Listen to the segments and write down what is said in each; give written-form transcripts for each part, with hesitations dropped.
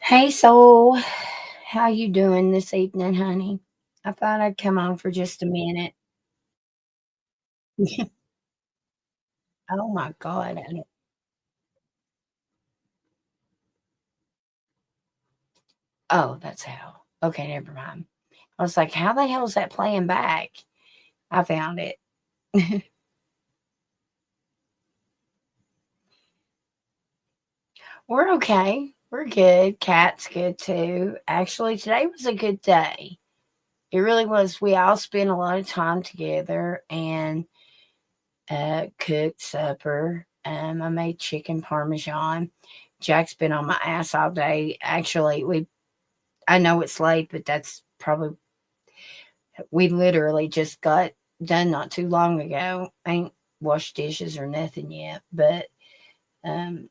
Hey soul, how you doing this evening, honey? I thought I'd come on for just a minute. Oh my God. Oh, that's how. Okay, never mind. I was like, how the hell is that playing back? I found it. We're okay. We're good. Cat's good too. Actually, today was a good day. It really was. We all spent a lot of time together and cooked supper. I made chicken parmesan. Jack's been on my ass all day. Actually, I know it's late, but that's probably we literally just got done not too long ago. Ain't washed dishes or nothing yet, but um,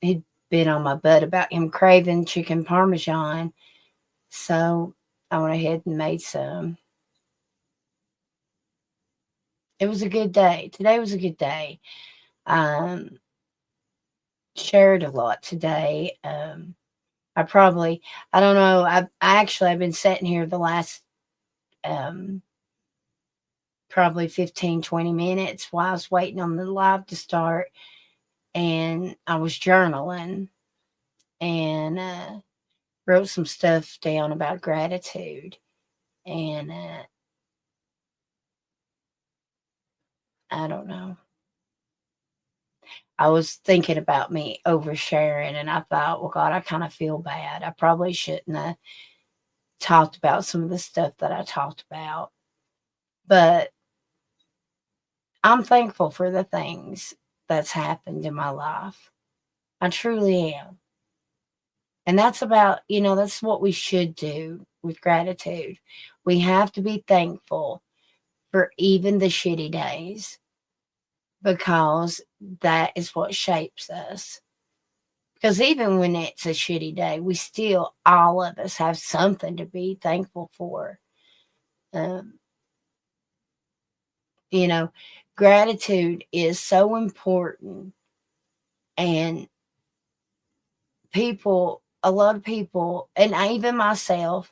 he'd been on my butt about him craving chicken parmesan, so I went ahead and made some. It was a good day. Today was a good day. Um, Shared a lot today. I don't know. I've been sitting here the last um, probably 15, 20 minutes while I was waiting on the live to start. And I was journaling and wrote some stuff down about gratitude. And I don't know. I was thinking about me oversharing, and I thought, well, God, I kind of feel bad. I probably shouldn't have talked about some of the stuff that I talked about. But I'm thankful for the things that's happened in my life. I truly am. And that's about, that's what we should do with gratitude. We have to be thankful for even the shitty days because that is what shapes us. Because even when it's a shitty day, we still, all of us, have something to be thankful for. Um, you know, Gratitude is so important. And a lot of people, and even myself,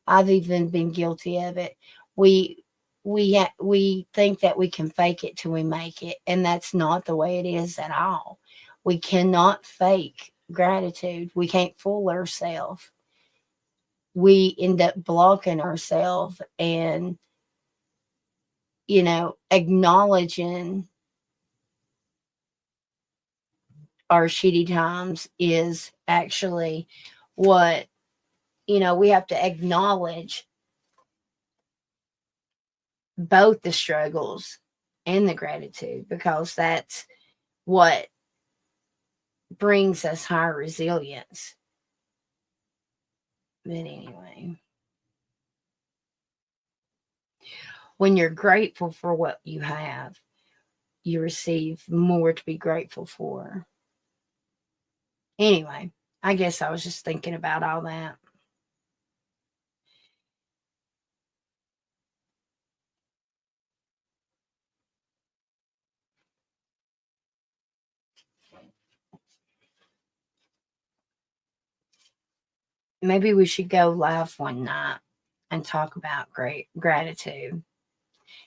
I've even been guilty of it. We we think that we can fake it till we make it, and that's not the way it is at all. We cannot fake gratitude. We can't fool ourselves. We end up blocking ourselves, and acknowledging our shitty times is actually what we have to acknowledge both the struggles and the gratitude because that's what brings us higher resilience. But anyway, when you're grateful for what you have, you receive more to be grateful for. Anyway, I guess I was just thinking about all that. Maybe we should go live one night and talk about great gratitude.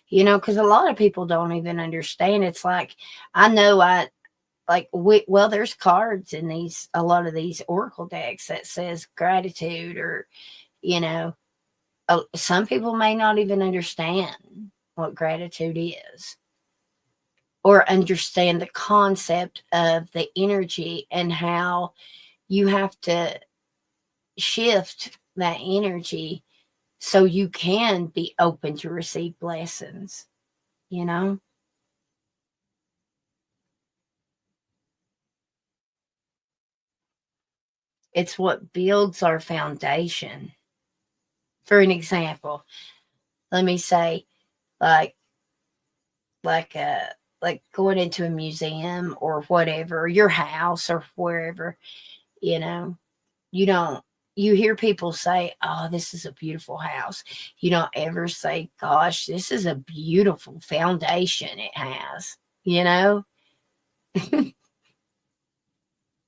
Because a lot of people don't even understand. It's like I know I well, there's cards in these a lot of these oracle decks that says gratitude, or you know some people may not even understand what gratitude is or understand the concept of the energy and how you have to shift that energy so you can be open to receive blessings you know it's what builds our foundation. For an example, let me say, like like uh like going into a museum or whatever, or your house or wherever, you know, you don't you hear people say, "Oh, this is a beautiful house." You don't ever say, "Gosh, this is a beautiful foundation it has," you know?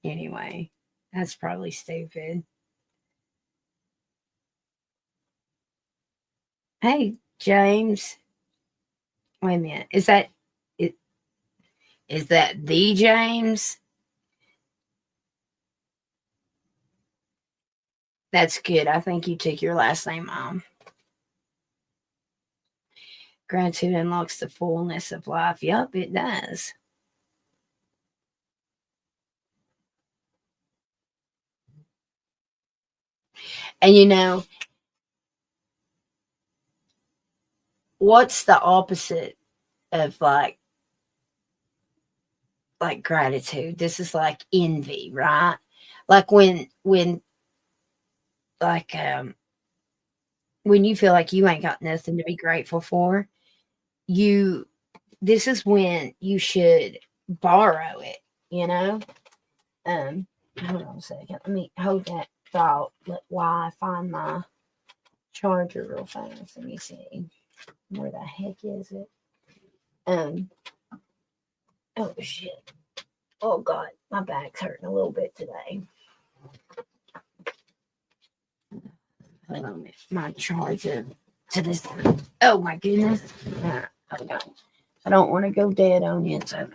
Anyway, that's probably stupid. Hey, James. Wait a minute. Is that the James? That's good. I think you took your last name, Mom. Gratitude unlocks the fullness of life. Yup, it does. And what's the opposite of like gratitude? This is like envy, right? Like like when you feel like you ain't got nothing to be grateful for, you this is when you should borrow it, you know? Um, hold on a second. Let me hold that thought while I find my charger real fast. Let me see. Where the heck is it? Um, oh shit. Oh god, my back's hurting a little bit today. Hold on, my charger to this. Oh my goodness. Hold on. I don't want to go dead on you, so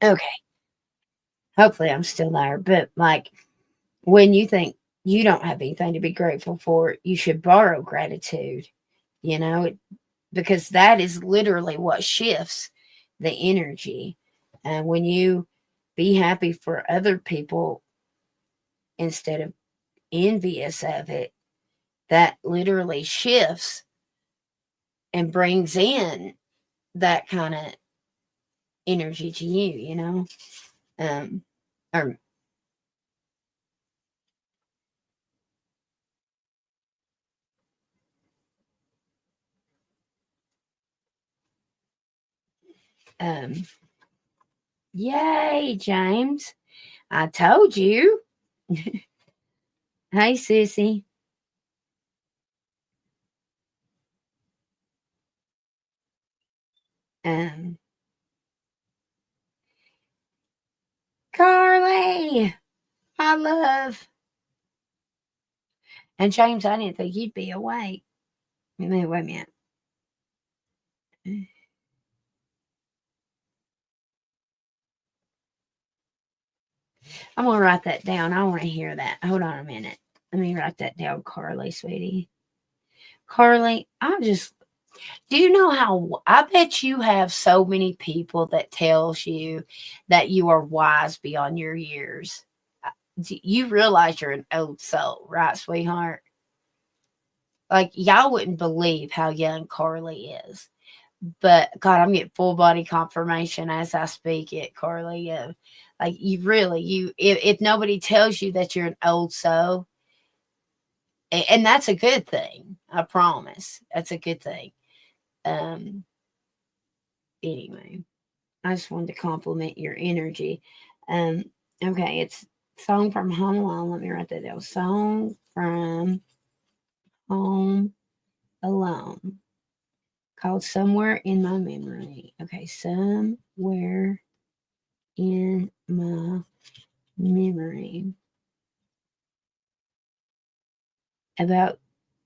okay. Hopefully I'm still there. But like when you think you don't have anything to be grateful for, you should borrow gratitude, you know, because that is literally what shifts the energy. And when you be happy for other people instead of envious of it, that literally shifts and brings in that kind of energy to you, you know? Um, or um, yay, James. I told you. Hey, sissy. Um, Carly, my love. And James, I didn't think you'd be awake. Wait a minute. I'm gonna write that down. I want to hear that. Hold on a minute. Let me write that down, Carly, sweetie. Carly, do you know how I bet you have so many people that tells you that you are wise beyond your years. You realize you're an old soul, right, sweetheart? Like y'all wouldn't believe how young Carly is. But God, I'm getting full body confirmation as I speak it, Carly. Like you really, if nobody tells you that you're an old soul, and that's a good thing. I promise, that's a good thing. Um. Anyway, I just wanted to compliment your energy. Um. Okay, it's song from Home Alone. Let me write that down. Song from Home Alone called Somewhere in My Memory. Okay, somewhere in my memory about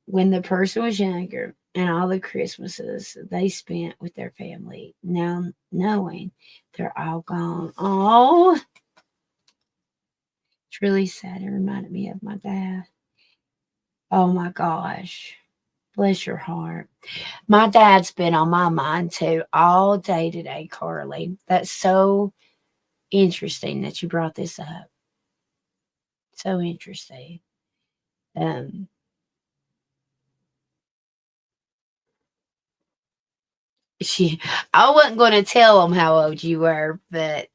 when the person was younger and all the Christmases they spent with their family. Now knowing they're all gone. Oh, it's really sad. It reminded me of my dad. Oh my gosh. Bless your heart. My dad's been on my mind too all day today, Carly. That's so interesting that you brought this up. So interesting. Um, she, I wasn't going to tell them how old you were, but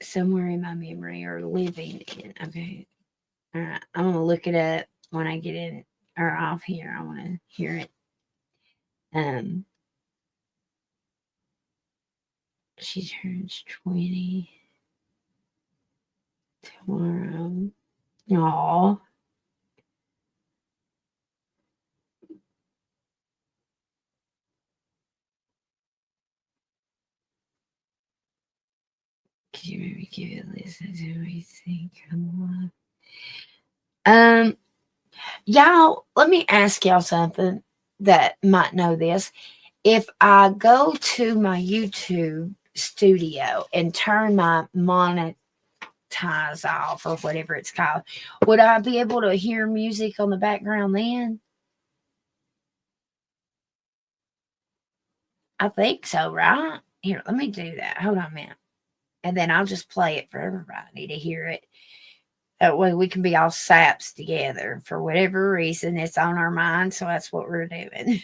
somewhere in my memory or living in. Okay. All right. I'm going to look it up when I get in or off here. I want to hear it. Um, she turns 20 tomorrow. Aw. Could you maybe give it a listen to me think I'm alive? Y'all, let me ask y'all something that might know this. If I go to my YouTube studio and turn my monetize off or whatever it's called, would I be able to hear music on the background then? I think so, right? Here, let me do that. Hold on a minute. And then I'll just play it for everybody to hear it. That way we can be all saps together for whatever reason it's on our mind. So that's what we're doing.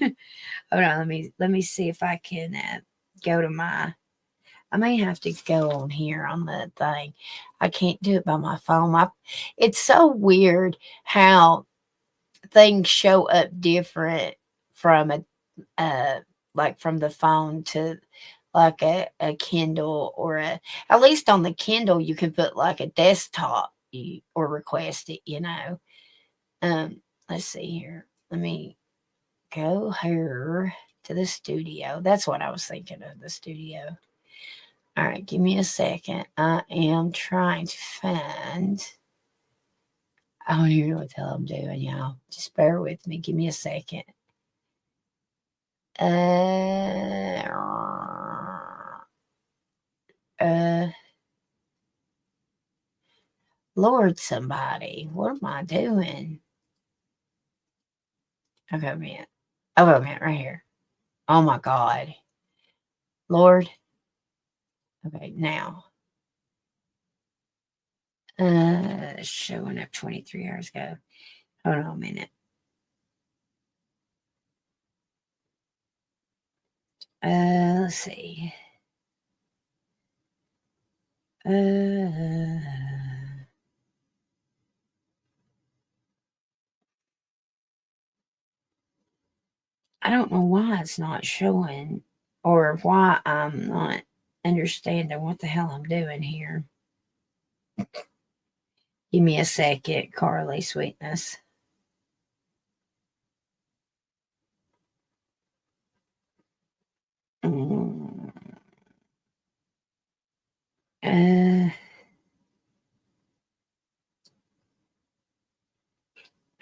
Hold on, let me see if I can go to my. I may have to go on here on the thing. I can't do it by my phone. It's so weird how things show up different from like from the phone to like a Kindle or at least on the Kindle you can put like a desktop or request it, let's see here. Let me go here to the studio. That's what I was thinking of, the studio. All right, give me a second. I am trying to find. I don't even know what the hell I'm doing, y'all. Just bear with me. Give me a second. Lord, somebody, what am I doing? Okay, man. Oh, man, right here. Oh my God, Lord. Okay, now. Showing up 23 hours ago. Hold on a minute. Let's see. I don't know why it's not showing or why I'm not understanding what the hell I'm doing here. Give me a second, Carly Sweetness.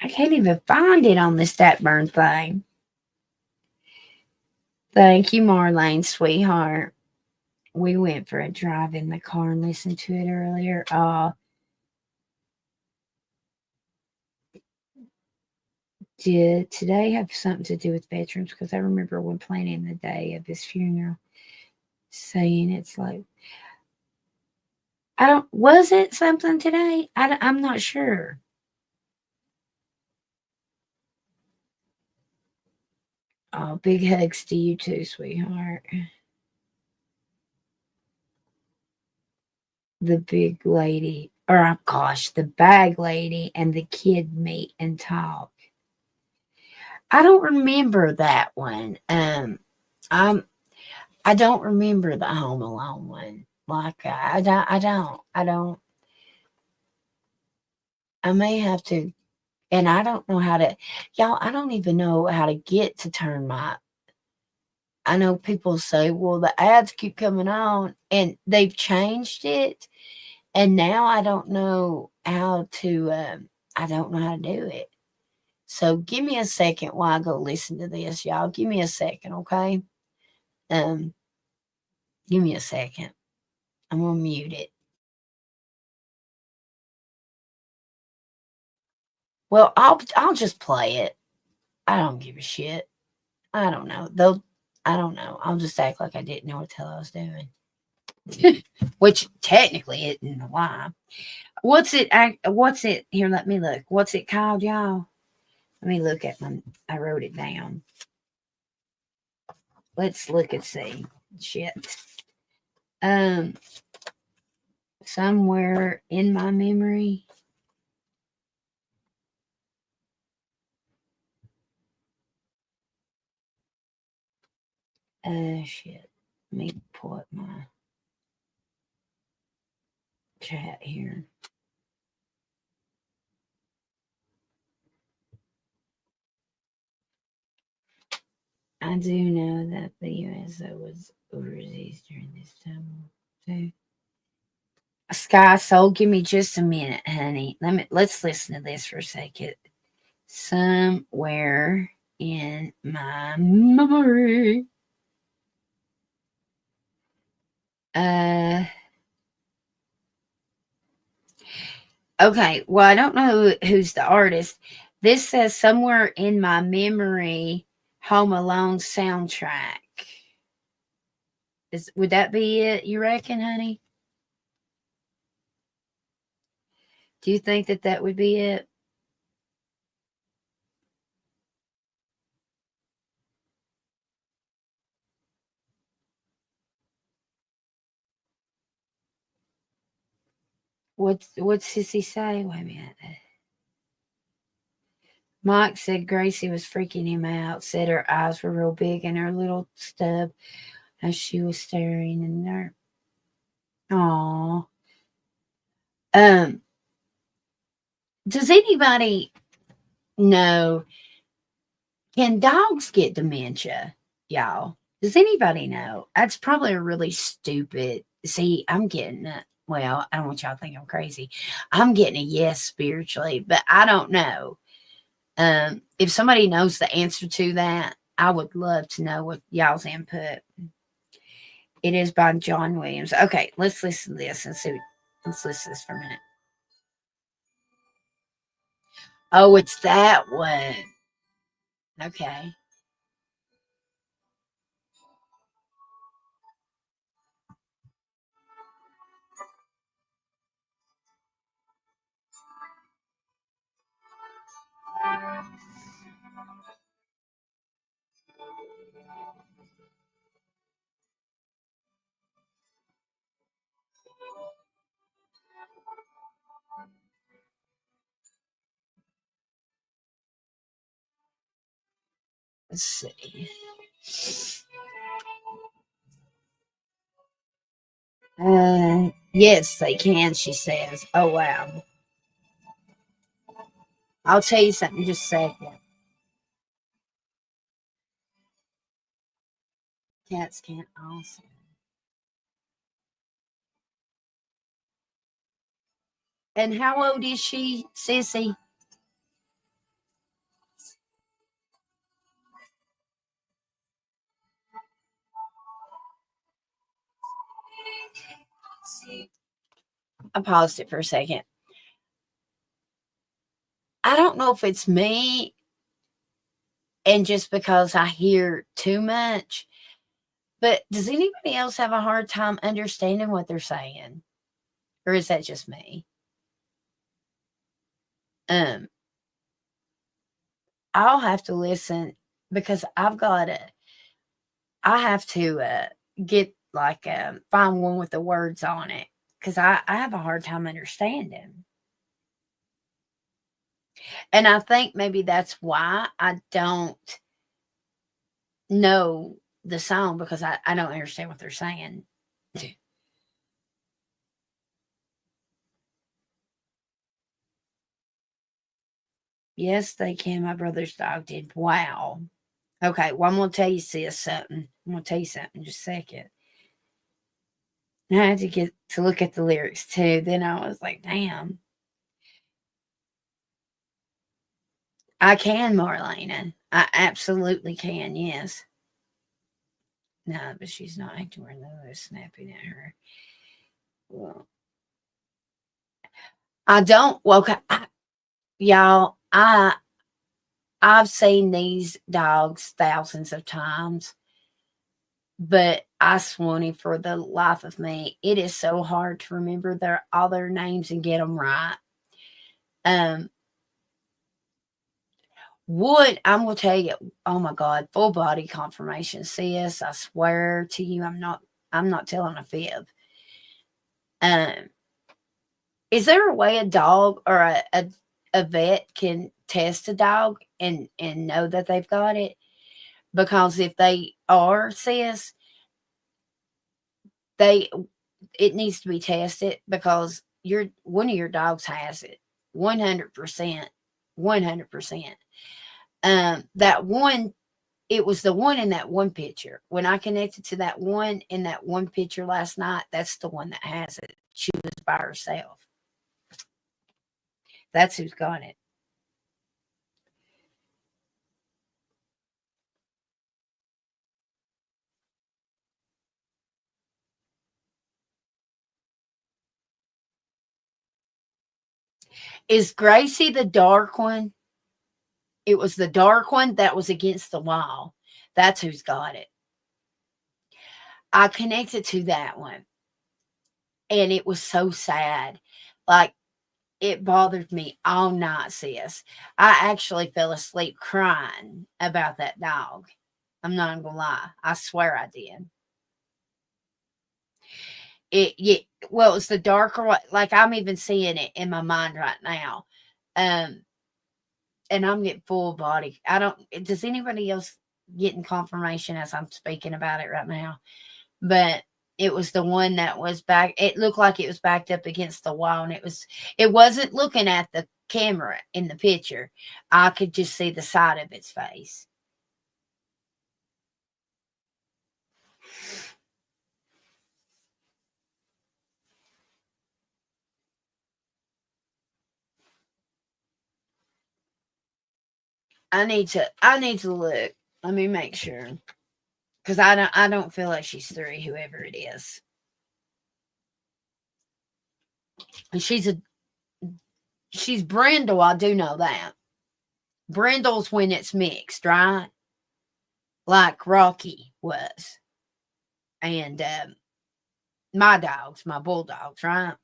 I can't even find it on the Statburn thing. Thank you, Marlene, sweetheart. We went for a drive in the car and listened to it earlier. Did today have something to do with veterans? Because I remember when planning the day of his funeral saying it's like, was it something today? I'm not sure. Oh, big hugs to you too, sweetheart. The big lady, or oh gosh, the bag lady and the kid meet and talk. I don't remember that one. I don't remember the Home Alone one. Like I don't. I may have to, and I don't know how to. Y'all, I don't even know how to get to turn my. I know people say, well, the ads keep coming on, and they've changed it, and now I don't know how to. I don't know how to do it. So give me a second while I go listen to this, y'all. Give me a second, okay? Give me a second. I'm gonna mute it. Well, I'll just play it. I don't give a shit. I don't know. Though I don't know. I'll just act like I didn't know what the hell I was doing. Which technically isn't why. What's it here, let me look. What's it called, y'all? Let me look at I wrote it down. Let's look and see. Shit. Somewhere in my memory. Shit. Let me pull up my chat here. I do know that the USO was overseas during this time too. Sky Soul, give me just a minute, honey. Let's listen to this for a second. somewhere in my memory. Okay, well, I don't know who's the artist. This says somewhere in my memory, Home Alone soundtrack. Would that be it, you reckon, honey? Do you think that would be it? What's Sissy say? Wait a minute. Mike said Gracie was freaking him out, said her eyes were real big and her little stub as she was staring in there. Aww. Does anybody know, can dogs get dementia, y'all? Does anybody know? That's probably a really stupid. See, I'm getting it. Well, I don't want y'all to think I'm crazy. I'm getting a yes spiritually, but I don't know. If somebody knows the answer to that, I would love to know what y'all's input. It is by John Williams. Okay, let's listen to this and see. Let's listen to this for a minute. Oh, it's that one. Okay. Let's see. Yes, they can, she says. Oh, wow. I'll tell you something in just a second. Cats can't also. And how old is she, Sissy? I paused it for a second. I don't know if it's me and just because I hear too much, but does anybody else have a hard time understanding what they're saying? Or is that just me? Um, I'll have to listen because I have to get like find one with the words on it because I have a hard time understanding. And I think maybe that's why I don't know the song because I don't understand what they're saying. Yes, they can. My brother's dog did. Wow. Okay, well, I'm going to tell you, sis, something. I'm going to tell you something in just a second. I had to get to look at the lyrics too. Then I was like, damn. I can, Marlena. I absolutely can, yes. No, but she's not acting where Lulu is snapping at her. Well, I don't. Well, okay, y'all, I've seen these dogs thousands of times, but I swanny for the life of me. It is so hard to remember all their names and get them right. Um, I'm gonna tell you, oh my God, full body confirmation, sis. I swear to you, I'm not telling a fib. Um, is there a way a dog or a vet can test a dog and know that they've got it? Because if they are, sis, they it needs to be tested because one of your dogs has it 100%. 100%. That one, it was the one in that one picture. When I connected to that one in that one picture last night, that's the one that has it. She was by herself. That's who's got it. Is Gracie the dark one? It was the dark one that was against the wall. That's who's got it. I connected to that one. And it was so sad. Like, it bothered me all night, sis. I actually fell asleep crying about that dog. I'm not even gonna lie. I swear I did. Well, it's the darker one. Like, I'm even seeing it in my mind right now. And I'm getting full body. Does anybody else getting confirmation as I'm speaking about it right now? But it was the one that was back. It looked like it was backed up against the wall, and it wasn't looking at the camera in the picture. I could just see the side of its face. I need to look. Let me make sure. Because I don't feel like she's 3, whoever it is. And she's brindle, I do know that. Brindle's when it's mixed, right? Like Rocky was. And my bulldogs, right?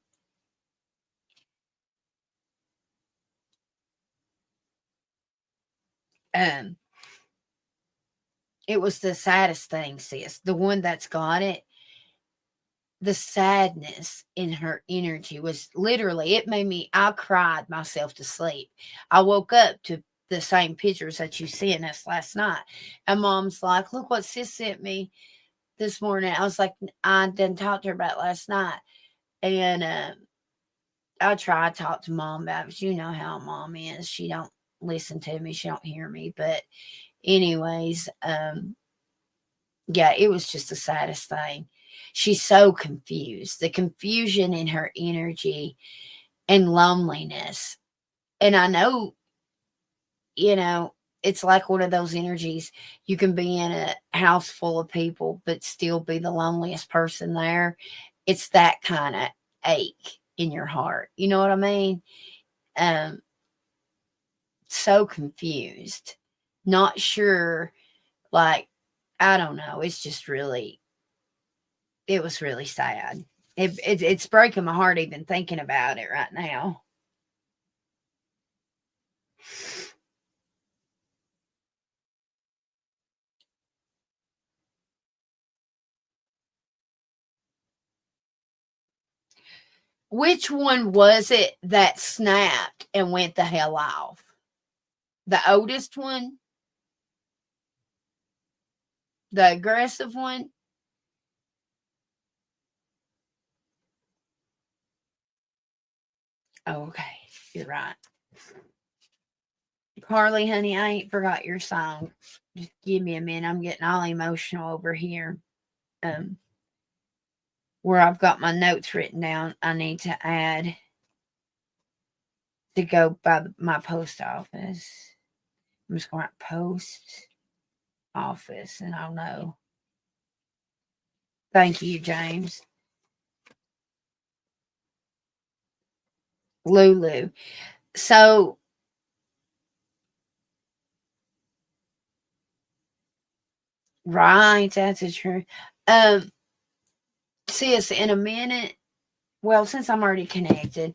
It was the saddest thing, sis. The one that's got it, the sadness in her energy was literally, I cried myself to sleep. I woke up to the same pictures that you sent us last night. And Mom's like, look what sis sent me this morning. I was like, I didn't talk to her about last night. And I tried to talk to Mom about it, but you know how Mom is. She don't listen to me. She don't hear me. But anyways, yeah, it was just the saddest thing. She's so confused. The confusion in her energy and loneliness. And I know, it's like one of those energies. You can be in a house full of people, but still be the loneliest person there. It's that kind of ache in your heart. You know what I mean? Um, so confused, not sure. Like, I don't know. It's just really, it was really sad. It's breaking my heart even thinking about it right now. Which one was it that snapped and went the hell off? The oldest one? The aggressive one? Oh, okay. You're right. Carly, honey, I ain't forgot your song. Just give me a minute. I'm getting all emotional over here. Where I've got my notes written down, I need to add to go by my post office. I'm just going to post office and I'll know. Thank you, James. Lulu. So, right, that's a true. Sis, in a minute, well, since I'm already connected,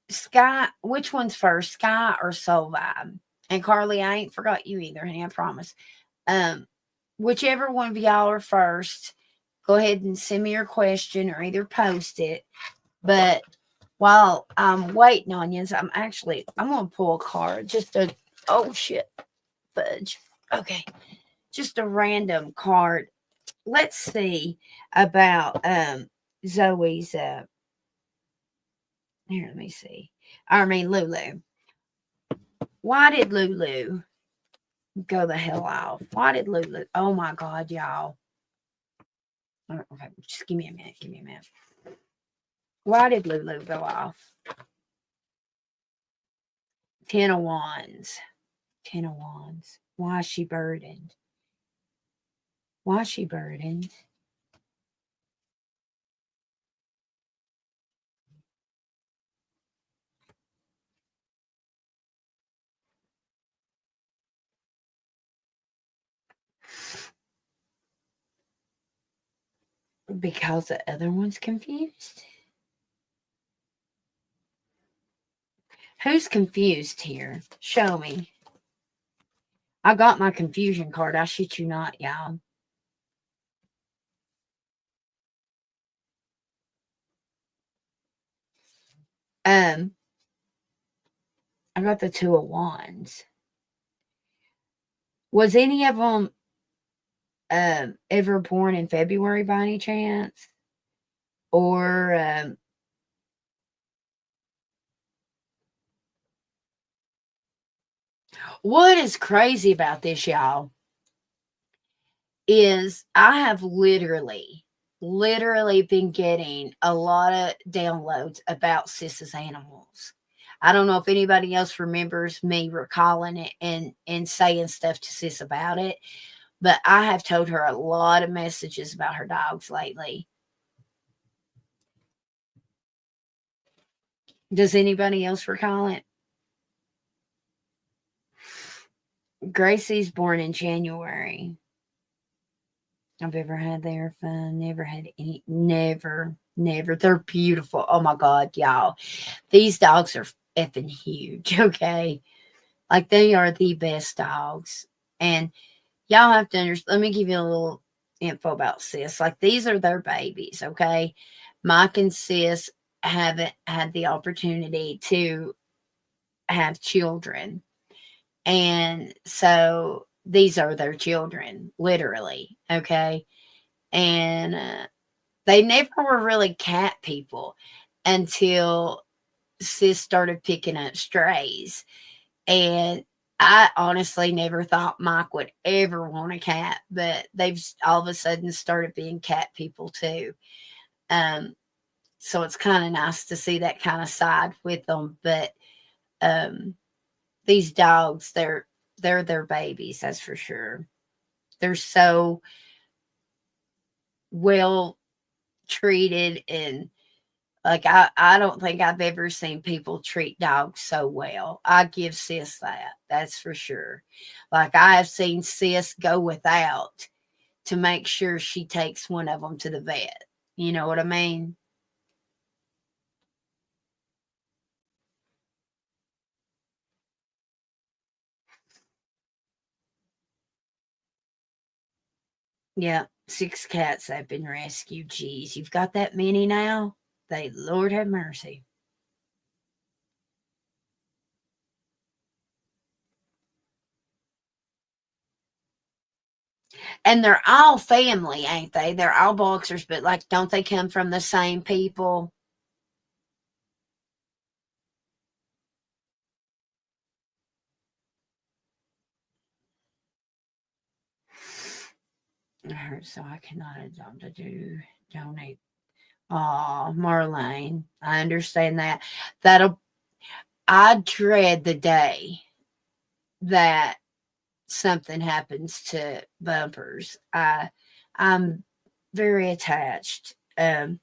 Sky, which one's first, Sky or Soul Vibe? And Carly, I ain't forgot you either, honey, I promise. Whichever one of y'all are first, go ahead and send me your question or either post it. But while I'm waiting on you, I'm going to pull a card. Oh shit, fudge. Okay. Just a random card. Let's see about Zoe's here, let me see. Lulu. Why did Lulu go the hell off? Why did Lulu? Oh my God, y'all. Okay, just give me a minute. Why did Lulu go off? 10 of Wands. 10 of Wands. Why is she burdened? Why is she burdened? Because the other one's confused. Who's confused here? Show me. I got my confusion card. I shit you not, y'all. I got the Two of Wands. Was any of them ever born in February by any chance? Or what is crazy about this, y'all, is I have literally been getting a lot of downloads about Sis's animals. I don't know if anybody else remembers me recalling it and saying stuff to Sis about it, but I have told her a lot of messages about her dogs lately. Does anybody else recall it? Gracie's born in January. I've ever had their fun. Never had any. Never. They're beautiful. Oh my God, y'all. These dogs are effing huge, okay? Like, they are the best dogs. And y'all have to understand. Let me give you a little info about Sis. Like, these are their babies, okay? Mike and Sis haven't had the opportunity to have children. And so these are their children, literally, okay? And they never were really cat people until Sis started picking up strays. And I honestly never thought Mike would ever want a cat, but they've all of a sudden started being cat people too. So it's kind of nice to see that kind of side with them. But these dogs, they're their babies, that's for sure. They're so well treated, and like, I don't think I've ever seen people treat dogs so well. I give Sis that. That's for sure. Like, I have seen Sis go without to make sure she takes one of them to the vet. You know what I mean? Yeah, 6 cats have been rescued. Geez, you've got that many now? They, Lord have mercy. And they're all family, ain't they? They're all boxers, but like, don't they come from the same people? It hurts, so I cannot adopt to do donate. Oh, Marlene, I understand that. That'll. I dread the day that something happens to Bumpers. I'm very attached. The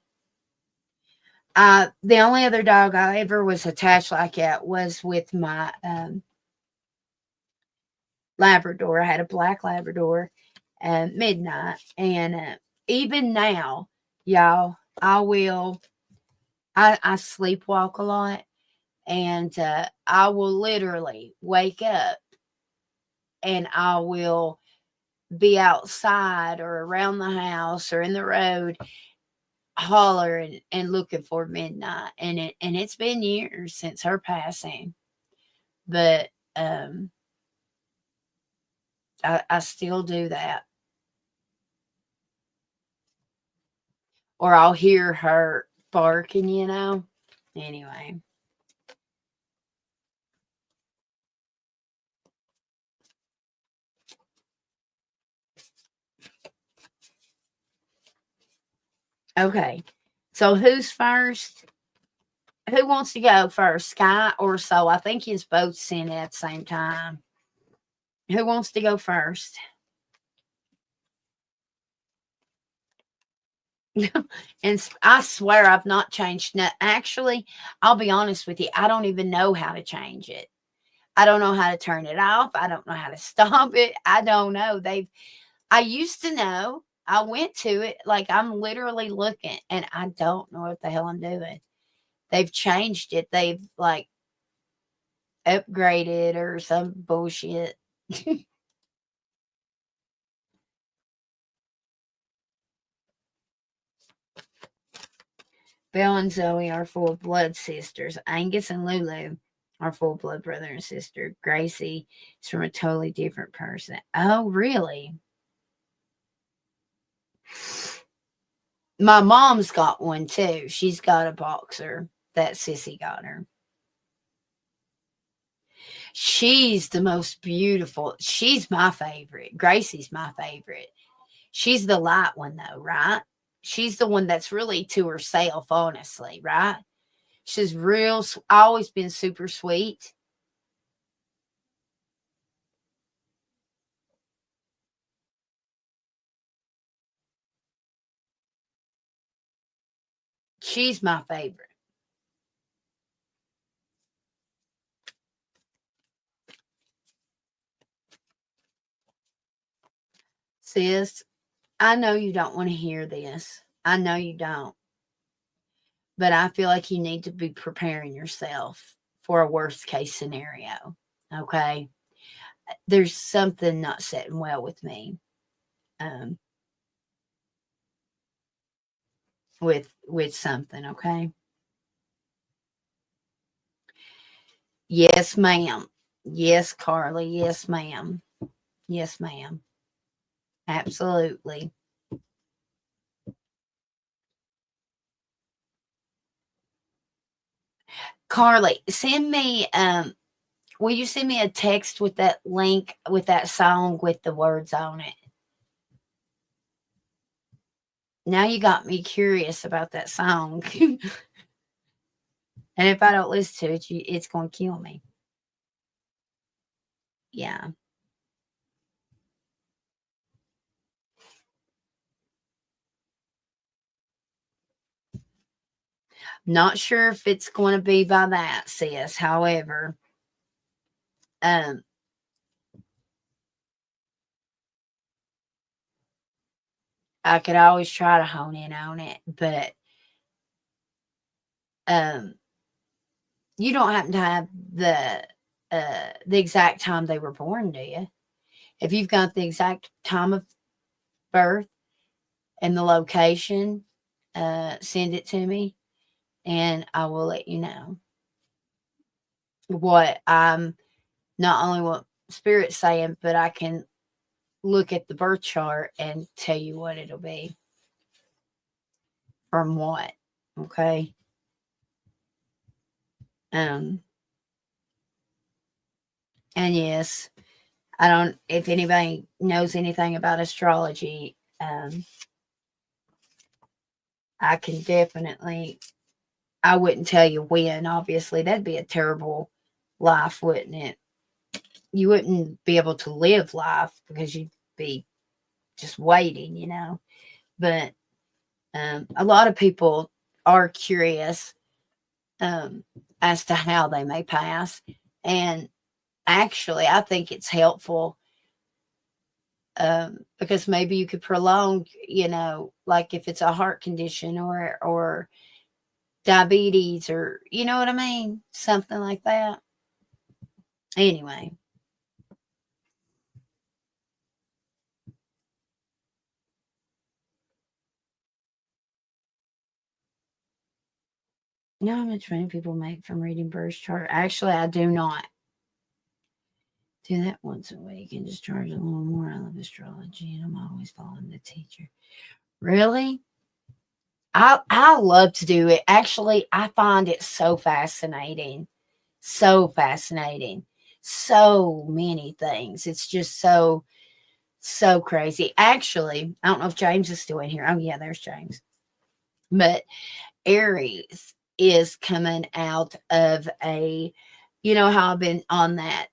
only other dog I ever was attached like that was with my Labrador. I had a black Labrador, Midnight, and even now, y'all, I sleepwalk a lot, and I will literally wake up and I will be outside or around the house or in the road hollering and looking for Midnight, and it's been years since her passing, but I still do that. Or I'll hear her barking, you know. Anyway. Okay. So who's first? Who wants to go first? Sky or So? I think you both sent it at the same time. Who wants to go first? And I swear I've not changed. Actually, I'll be honest with you. I don't even know how to change it. I don't know how to turn it off. I don't know how to stop it. I don't know. I used to know. I went to it, like, I'm literally looking, and I don't know what the hell I'm doing. They've changed it. They've, like, upgraded or some bullshit. Belle and Zoe are full blood sisters. Angus and Lulu are full blood brother and sister. Gracie is from a totally different person. Oh, really? My mom's got one too. She's got a boxer that Sissy got her. She's the most beautiful. She's my favorite. Gracie's my favorite. She's the light one though, right? She's the one that's really to herself, honestly, right? She's real, always been super sweet. She's my favorite. Sis, I know you don't want to hear this. I know you don't. But I feel like you need to be preparing yourself for a worst case scenario. Okay? There's something not sitting well with me. Um, with something, okay? Yes, ma'am. Yes, Carly. Yes, ma'am. Yes, ma'am. Absolutely. Carly, send me will you send me a text with that link with that song with the words on it? Now you got me curious about that song. And if I don't listen to it, it's going to kill me. Yeah. Not sure if it's going to be by that, sis. However, um, I could always try to hone in on it, but um, you don't happen to have the exact time they were born, do you? If you've got the exact time of birth and the location, send it to me, and I will let you know what I'm not only what spirit's saying, but I can look at the birth chart and tell you what it'll be from what. Okay. Um, and yes, I don't, if anybody knows anything about astrology, I can definitely, I wouldn't tell you when, obviously. That'd be a terrible life, wouldn't it? You wouldn't be able to live life because you'd be just waiting. But a lot of people are curious as to how they may pass. And actually, I think it's helpful because maybe you could prolong, like if it's a heart condition or diabetes or, you know what I mean? Something like that. Anyway. You know how much money people make from reading birth chart? Actually, I do not. Do that once a week and just charge a little more. I love astrology and I'm always following the teacher. Really? I love to do it. Actually, I find it so fascinating. So fascinating. So many things. It's just so crazy. Actually, I don't know if James is still in here. Oh yeah, there's James. But Aries is coming out of you know how I've been on that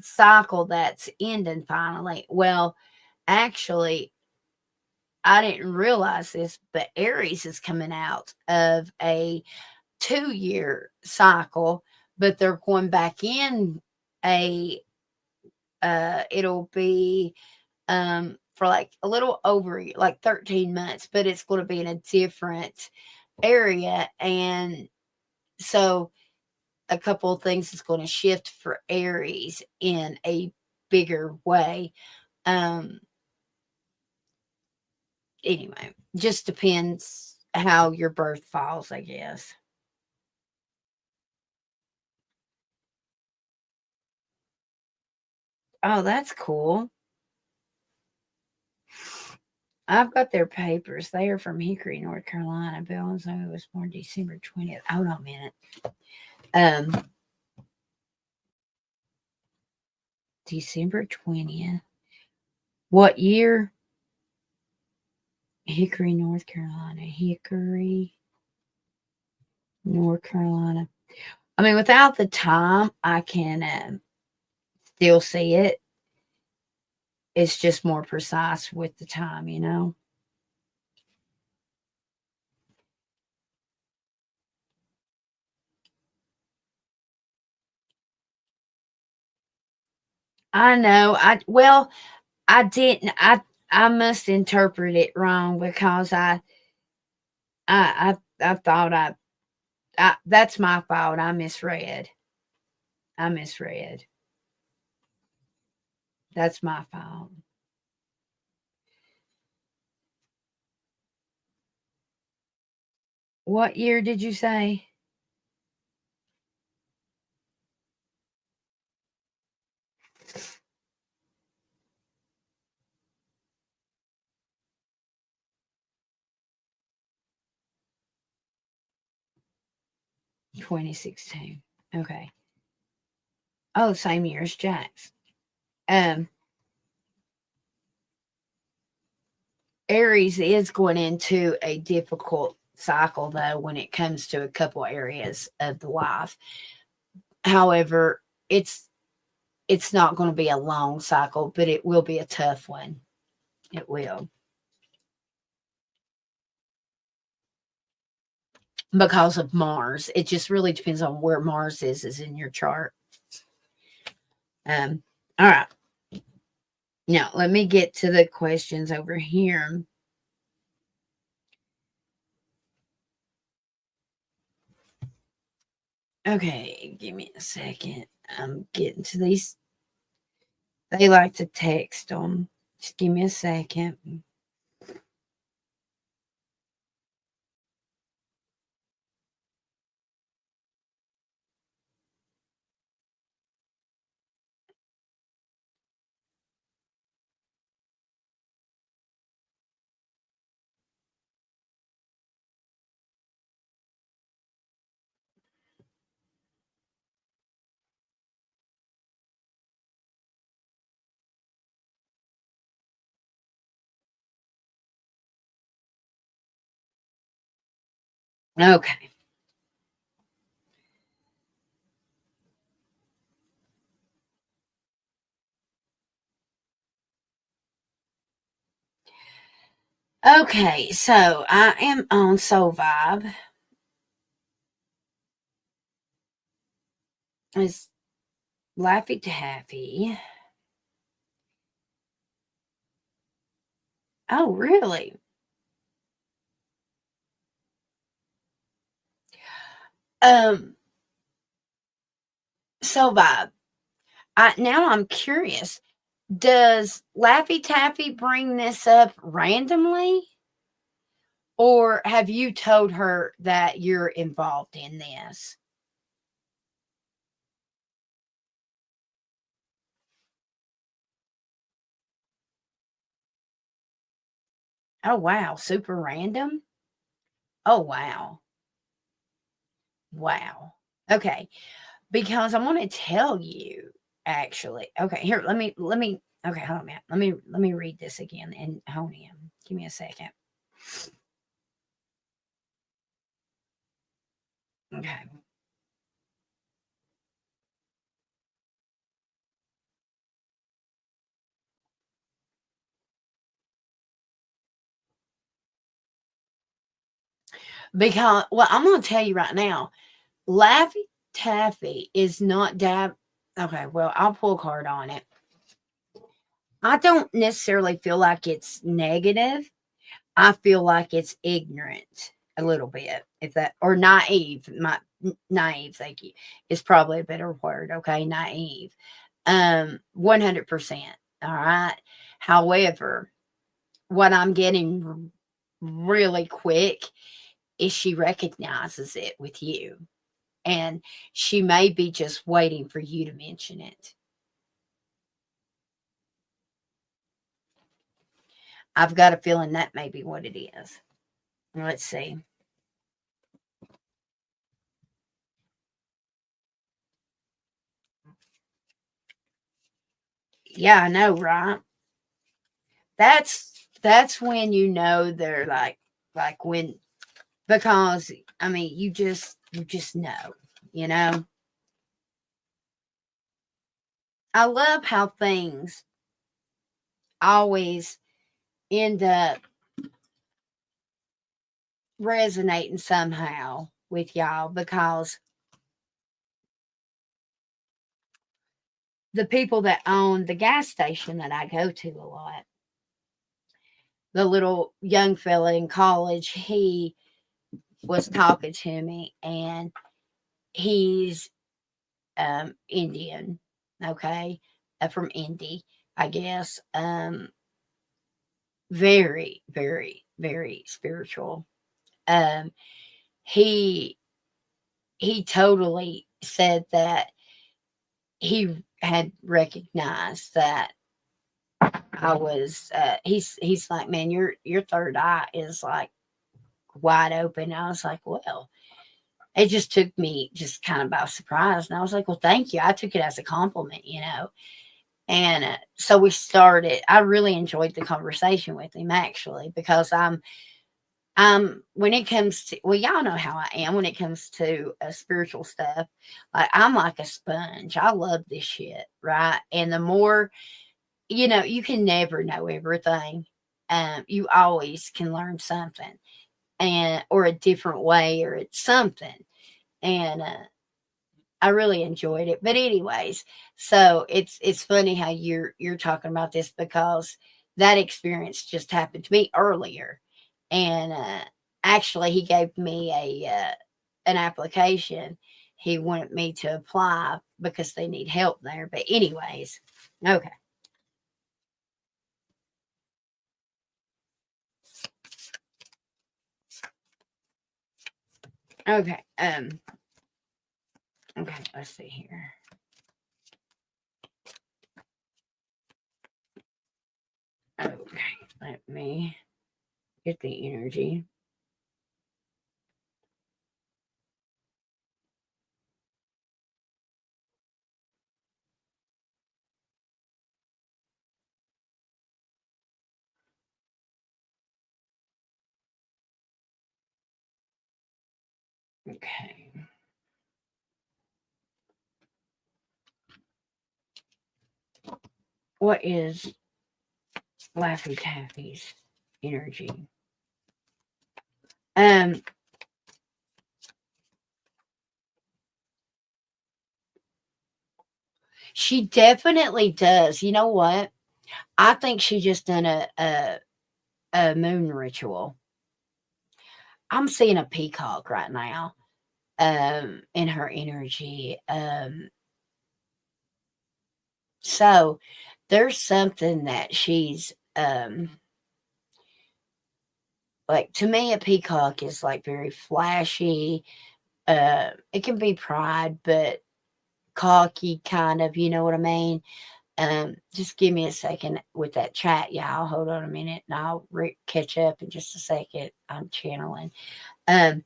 cycle that's ending finally. Well, actually, I didn't realize this, but Aries is coming out of a 2-year cycle, but they're going back in it'll be for like a little over like 13 months, but it's going to be in a different area. And so a couple of things is going to shift for Aries in a bigger way. Anyway, just depends how your birth falls, I guess. Oh, that's cool. I've got their papers. They are from Hickory, North Carolina. Bill and Zoe was born December 20th. Hold on a minute. December 20th. What year? Hickory, North Carolina. Hickory, North Carolina. I mean, without the time, I can still see it. It's just more precise with the time, you know? I know. I didn't. I must interpret it wrong because I thought that's my fault. I misread. I misread. That's my fault. What year did you say? 2016. Okay. Oh, same year as Jack's. Um, Aries is going into a difficult cycle though when it comes to a couple areas of the life. However, it's not going to be a long cycle, but it will be a tough one. It will. Because of Mars. It just really depends on where Mars is in your chart. All right. Now let me get to the questions over here. Okay, give me a second. I'm getting to these. They like to text them. Just give me a second. Okay. Okay, so I am on Soul Vibe. It's Laffy Taffy. Oh, really? Um, Soul Vibe. Now I'm curious. Does Laffy Taffy bring this up randomly? Or have you told her that you're involved in this? Oh, wow. Super random? Oh, wow. Wow. Okay. Because I want to tell you actually. Okay, here, let me okay, hold on a minute. Let me read this again and hone in. Give me a second. Okay. Because well, I'm gonna tell you right now, Laffy Taffy is not dab. Okay, well, I'll pull a card on it. I don't necessarily feel like it's negative. I feel like it's ignorant a little bit, if that, or naive. Naive, thank you, is probably a better word. Okay, naive. 100%. All right. However, what I'm getting really quick is she recognizes it with you, and she may be just waiting for you to mention it. I've got a feeling that may be what it is. Let's see. Yeah, I know, right? That's when you know they're like when, because I mean you just know, you know. I love how things always end up resonating somehow with y'all, because the people that own the gas station that I go to a lot, the little young fella in college, he was talking to me, and he's Indian, okay, from Indy, I guess. Very, very, very spiritual. Um, he he totally said that he had recognized that I was. He's like, man, your third eye is like wide open. I was like, well, it just took me just kind of by surprise, and I was like, well, thank you. I took it as a compliment, you know. And so we started. I really enjoyed the conversation with him, actually, because when it comes to, well, y'all know how I am when it comes to spiritual stuff. Like, I'm like a sponge. I love this shit, right? And the more, you can never know everything. You always can learn something, and or a different way, or it's something. And I really enjoyed it. But anyways, so it's funny how you're talking about this, because that experience just happened to me earlier. And actually he gave me a an application. He wanted me to apply because they need help there. But anyways, okay. Okay. Okay, let's see here. Okay, let me get the energy. Okay. What is Laffy Taffy's energy? Um, she definitely does. You know what? I think she just done a moon ritual. I'm seeing a peacock right now, in her energy. So there's something that she's, like, to me, a peacock is like very flashy. It can be pride, but cocky kind of, you know what I mean? Just give me a second with that chat, y'all. Hold on a minute, and I'll catch up in just a second. I'm channeling. Um,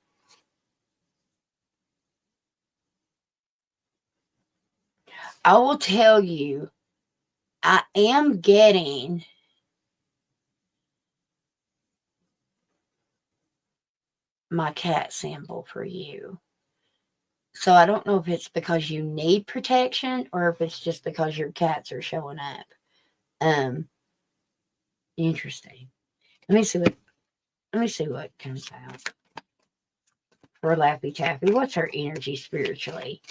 I will tell you, I am getting my cat symbol for you. So I don't know if it's because you need protection, or if it's just because your cats are showing up. Um, Interesting. Let me see what comes out for Laffy Taffy. What's her energy spiritually?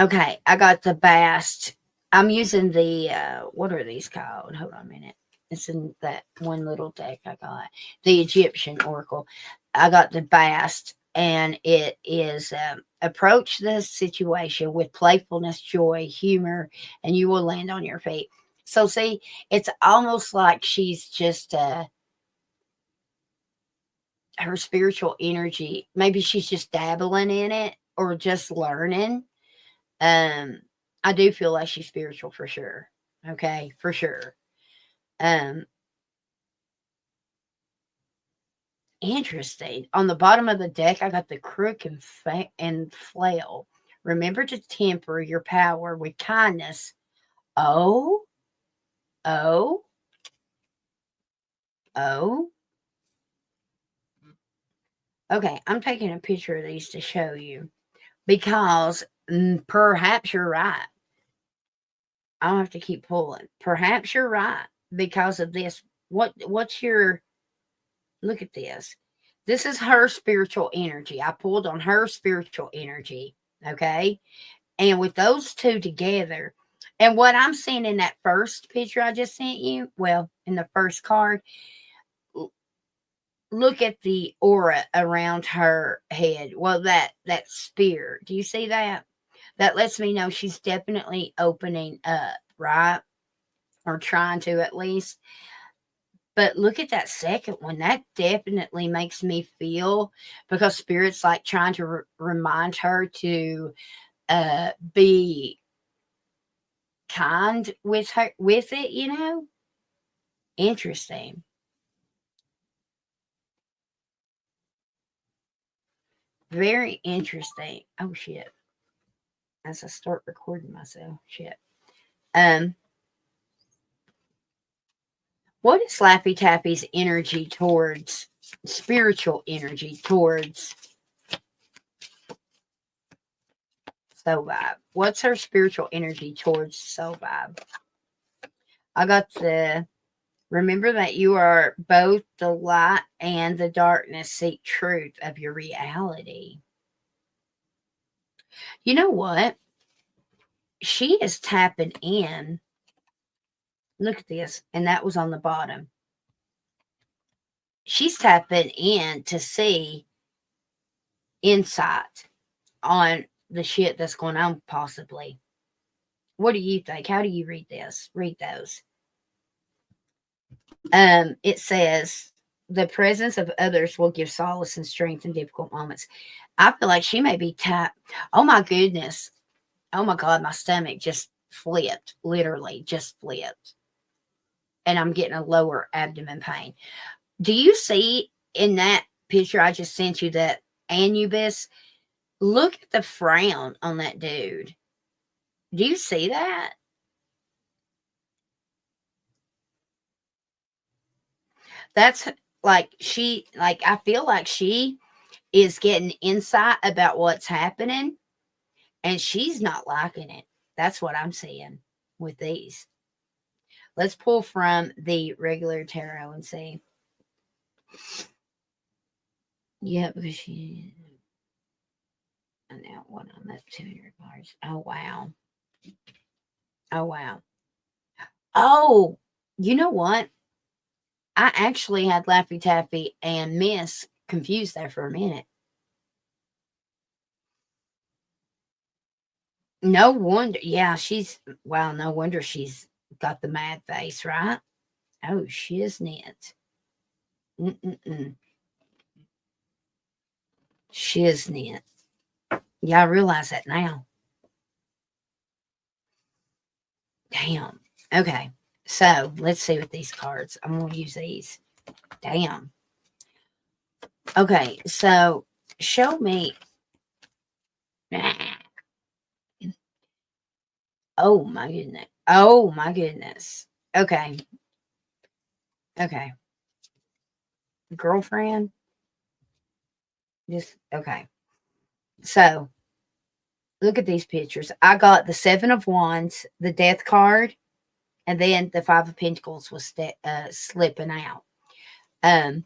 Okay, I got the Bast. I'm using the, what are these called? Hold on a minute. It's in that one little deck I got. The Egyptian Oracle. I got the Bast, and it is approach this situation with playfulness, joy, humor, and you will land on your feet. So, see, it's almost like she's just her spiritual energy. Maybe she's just dabbling in it or just learning. I do feel like she's spiritual for sure. Okay, for sure. Um, Interesting. On the bottom of the deck, I got the crook and flail. Remember to temper your power with kindness. Oh, oh, oh. Okay, I'm taking a picture of these to show you because perhaps you're right. I'll have to keep pulling. Perhaps you're right because of this. What's your look at this? This is her spiritual energy. I pulled on her spiritual energy. Okay. And with those two together, and what I'm seeing in that first picture I just sent you, well, in the first card, look at the aura around her head. Well, that spear. Do you see that? That lets me know she's definitely opening up, right? Or trying to at least. But look at that second one. That definitely makes me feel because spirit's like trying to remind her to be kind with her with it, you know? Interesting. Very interesting. Oh shit. As I start recording myself. Shit. Um what is Laffy Taffy's energy towards spiritual energy towards Soul Vibe? What's her spiritual energy towards Soul Vibe? I got the remember that you are both the light and the darkness. Seek truth of your reality. You know what? She is tapping in. Look at this. And that was on the bottom. She's tapping in to see insight on the shit that's going on, possibly. What do you think? How do you read this? Read those. It says the presence of others will give solace and strength in difficult moments. I feel like she may be tapped. Oh my goodness. Oh my God, my stomach just flipped. Literally just flipped. And I'm getting a lower abdomen pain. Do you see in that picture I just sent you that Anubis? Look at the frown on that dude. Do you see that? That's like I feel like she is getting insight about what's happening and she's not liking it. That's what I'm seeing with these. Let's pull from the regular tarot and see. Yeah, because she. And now what I'm up to here, cards. Oh wow. Oh wow. Oh, you know what? I actually had Laffy Taffy and Miss confused there for a minute. No wonder. Yeah, wow, no wonder she's got the mad face, right? Oh, shiznit. Mm-mm-mm. Shiznit. Yeah, I realize that now. Damn. Okay. So let's see with these cards. I'm going to use these. Damn. Okay. So show me. Oh my goodness. Oh my goodness. Okay. Okay. Girlfriend. Just okay. So look at these pictures. I got the Seven of Wands, the Death card, and then the Five of Pentacles was slipping out. I'm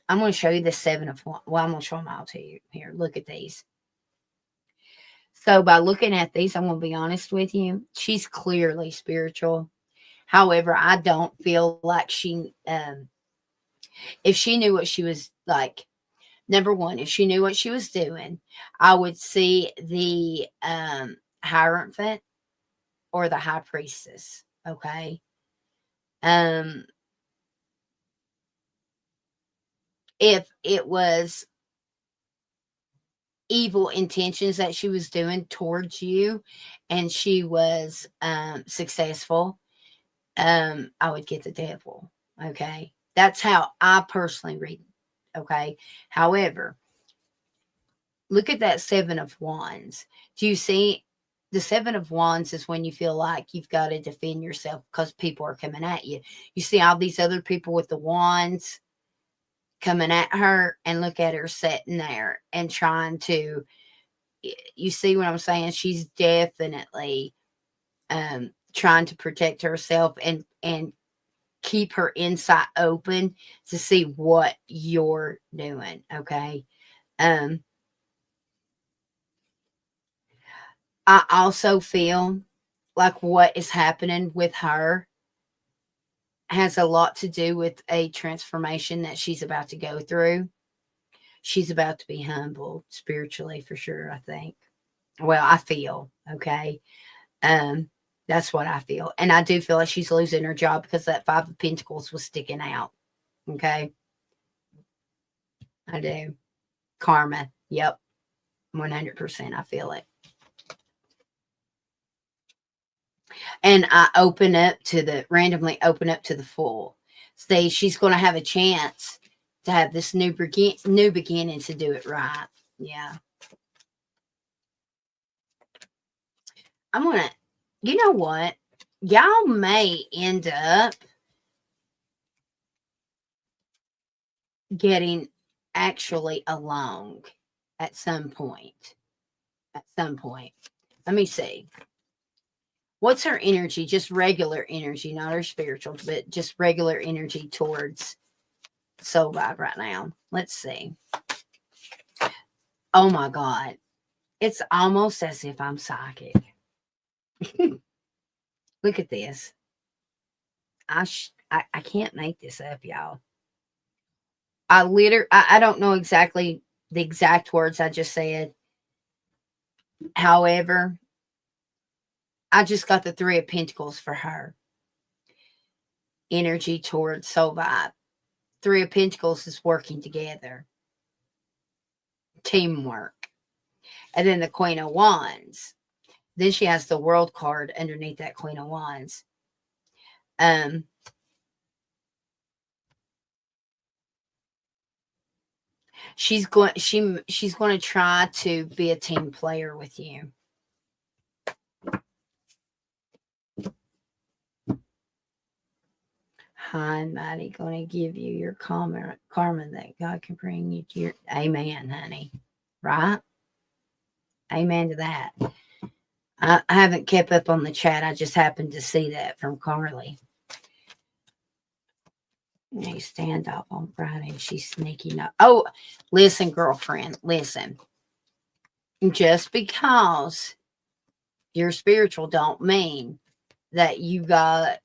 going to show you the Seven of Wands. Well, I'm going to show them all to you here. Look at these. So by looking at these, I'm going to be honest with you. She's clearly spiritual. However, I don't feel like if she knew what she was like, number one, if she knew what she was doing, I would see the Hierophant or the High Priestess. Okay. Um, if it was evil intentions that she was doing towards you and she was successful, I would get the devil. Okay. That's how I personally read it. Okay. However, look at that Seven of Wands. Do you see the Seven of Wands is when you feel like you've got to defend yourself because people are coming at you. You see all these other people with the wands coming at her, and look at her sitting there and trying to, you see what I'm saying? She's definitely trying to protect herself and keep her insight open to see what you're doing. Okay. I also feel like what is happening with her has a lot to do with a transformation that she's about to go through. She's about to be humbled spiritually for sure, I think. Well, I feel, okay. That's what I feel. And I do feel like she's losing her job because that Five of Pentacles was sticking out. Okay. I do. Karma. Yep. 100%. I feel it. And I randomly open up to the Fool. See, she's going to have a chance to have this new beginning to do it right. Yeah. I'm going to, you know what? Y'all may end up getting actually along at some point. At some point. Let me see. What's her energy? Just regular energy, not her spiritual, but just regular energy towards Soul Vibe right now. Let's see. Oh my God. It's almost as if I'm psychic. Look at this. I can't make this up, y'all. I don't know exactly the exact words I just said. However, I just got the Three of Pentacles for her. Energy towards Soul Vibe. Three of Pentacles is working together. Teamwork. And then the Queen of Wands. Then she has the World card underneath that Queen of Wands. She's going to try to be a team player with you. High and mighty going to give you your karma that God can bring you to your amen, honey. Right? Amen to that. I haven't kept up on the chat. I just happened to see that from Carly. They stand up on Friday. She's sneaking up. Oh, listen, girlfriend, listen. Just because you're spiritual don't mean that you got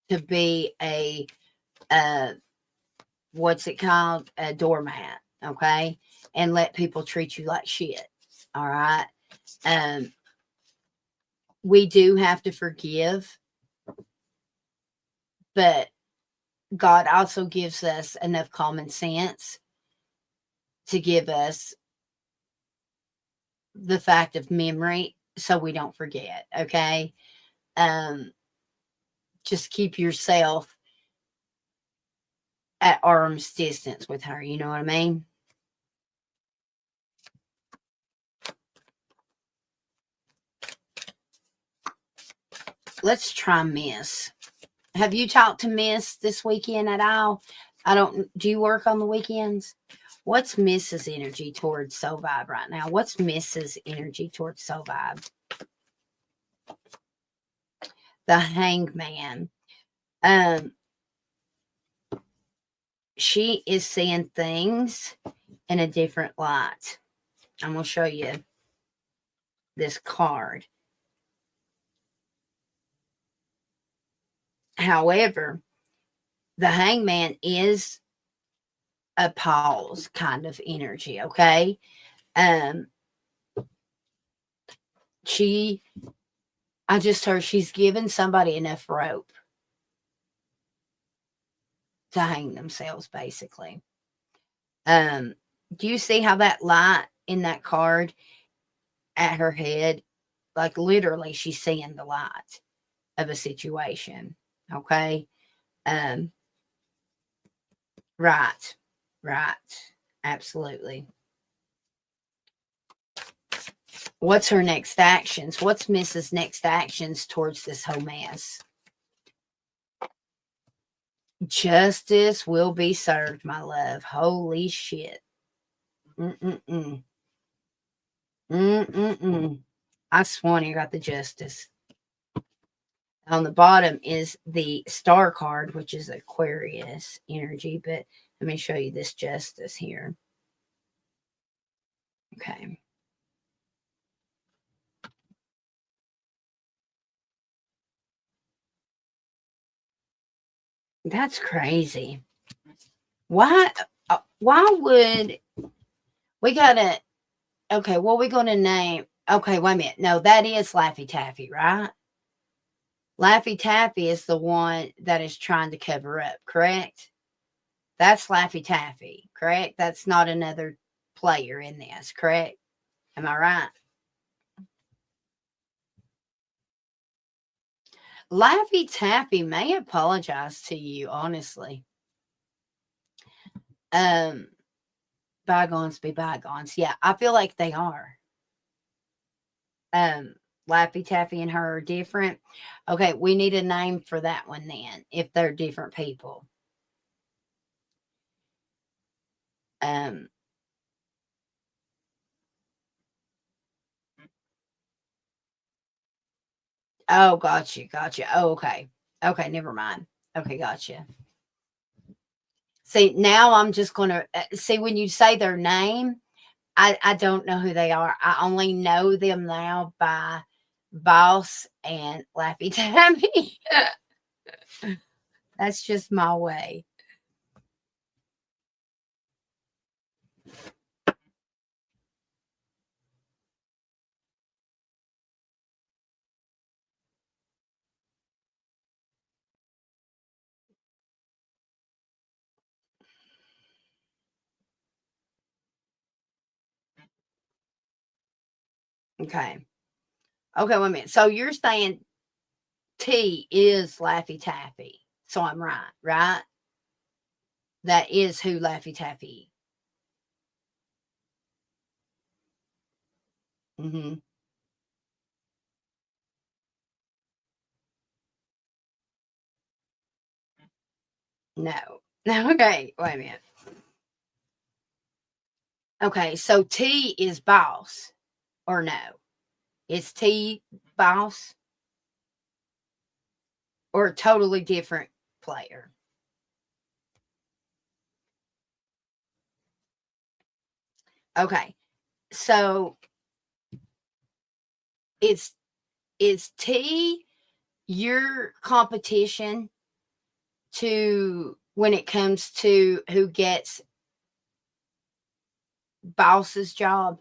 to be a what's it called? A doormat, okay? And let people treat you like shit. All right. We do have to forgive, but God also gives us enough common sense to give us the fact of memory so we don't forget, okay? Just keep yourself at arm's distance with her, you know what I mean? Let's try Miss. Have you talked to Miss this weekend at all? Do you work on the weekends? What's Miss's energy towards Soul Vibe right now? What's Miss's energy towards Soul Vibe? The Hangman. She is seeing things in a different light. I'm going to show you this card. However, the Hangman is a pause kind of energy, okay? I just heard she's given somebody enough rope to hang themselves, basically. Do you see how that light in that card at her head, like literally she's seeing the light of a situation, okay? Right, absolutely. What's her next actions? What's Mrs. next actions towards this whole mess? Justice will be served, my love. Holy shit. I swan you got the justice. On the bottom is the star card, which is Aquarius energy, but let me show you this justice here. Okay. That's crazy. Why would we gotta, okay, well, we're gonna name, okay, wait a minute. No, that is Laffy Taffy, right? Laffy Taffy is the one that is trying to cover up, correct? That's Laffy Taffy, correct? That's not another player in this, correct? Am I right? Laffy Taffy may apologize to you, honestly. Bygones be bygones. Yeah, I feel like they are. Laffy Taffy and her are different. Okay, we need a name for that one then, if they're different people. Oh, gotcha. Oh, okay. Okay, never mind. Okay, gotcha. See, now I'm just going to see when you say their name, I don't know who they are. I only know them now by Boss and Laffy Taffy. That's just my way. Okay. Okay, wait a minute. So you're saying T is Laffy Taffy. So I'm right, right? That is who Laffy Taffy. Mm-hmm. No. Okay, wait a minute. Okay, so T is boss, or no? Is T boss or a totally different player? Okay, so it's is T your competition to when it comes to who gets boss's job?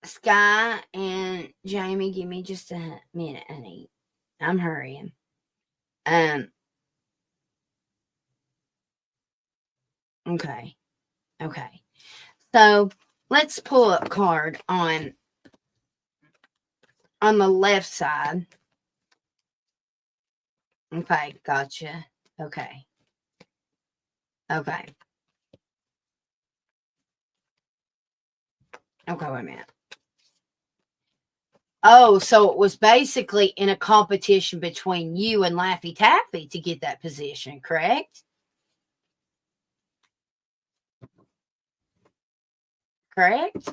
Sky and Jamie, give me just a minute, honey. I'm hurrying. Um. Okay. Okay. So let's pull a card on the left side. Okay, gotcha. Okay. Okay. Okay, wait a minute. Oh, so it was basically in a competition between you and Laffy Taffy to get that position, correct? Correct?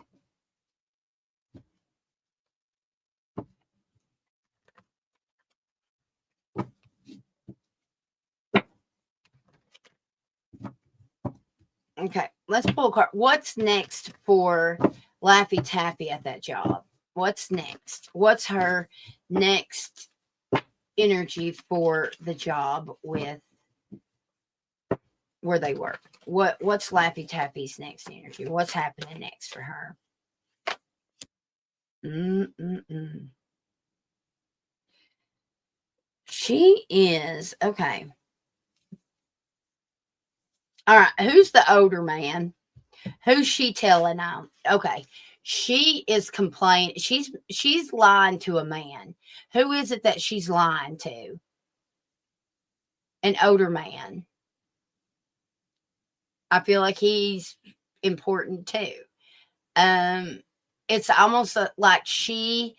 Okay, let's pull a card. What's next for Laffy Taffy at that job? What's next? What's her next energy for the job with where they work? What's Laffy Taffy's next energy? What's happening next for her? She is okay. All right, who's the older man? Who's she telling on? Okay. She is complaining. She's lying to a man. Who is it that she's lying to? An older man. I feel like he's important too. It's almost like she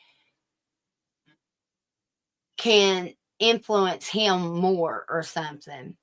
can influence him more or something.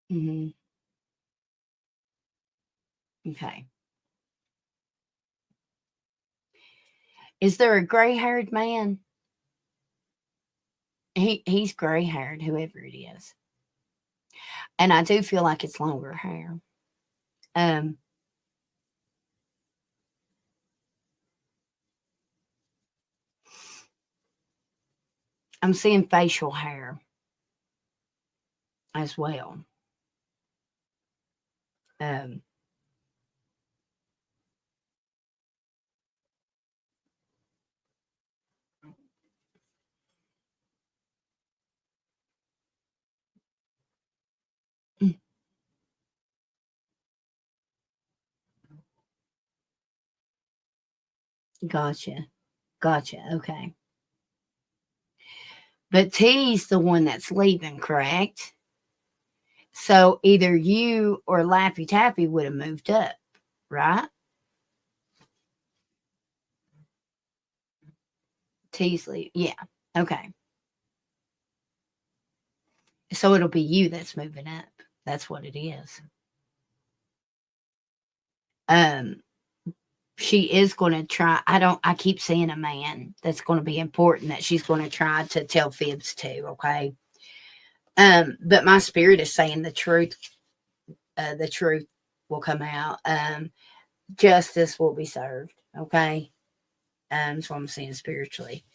Mm-hmm. Okay. Is there a gray-haired man? He's gray-haired, whoever it is. And I do feel like it's longer hair. Um, I'm seeing facial hair as well. Um, gotcha. Gotcha. Okay. But T's the one that's leaving, correct? So either you or Laffy Taffy would have moved up, right? T's leave. Yeah. Okay. So it'll be you that's moving up. That's what it is. Um, she is going to try. I keep seeing a man that's going to be important that she's going to try to tell fibs to. Okay. But my spirit is saying the truth. The truth will come out. Justice will be served. Okay. That's what I'm seeing spiritually.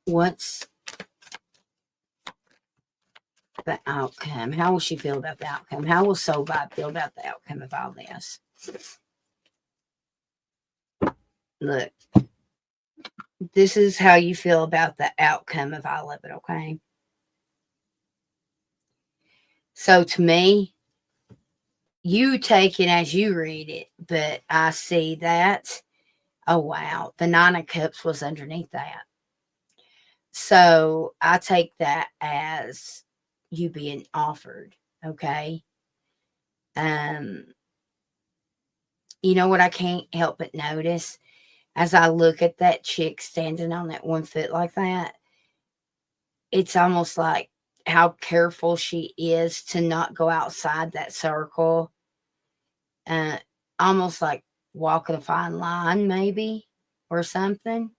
What's the outcome? How will she feel about the outcome? How will Soul Vibe feel about the outcome of all this? Look, this is how you feel about the outcome of all of it, okay? So to me, you take it as you read it, but I see that. Oh, wow. The Nine of Cups was underneath that. So I take that as you being offered, okay? Um, you know what I can't help but notice? As I look at that chick standing on that one foot like that, it's almost like how careful she is to not go outside that circle. Uh, Almost like walking a fine line, maybe, or something.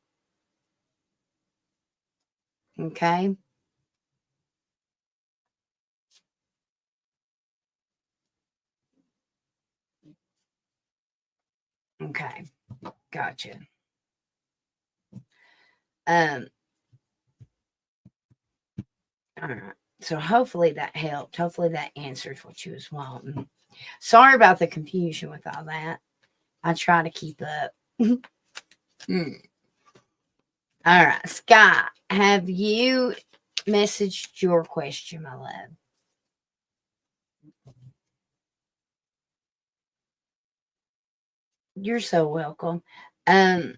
Okay. Okay. Gotcha. All right. So hopefully that helped. Hopefully that answers what you was wanting. Sorry about the confusion with all that. I try to keep up. Mm. All right, Scott, have you messaged your question, my love? You're so welcome. Yeah,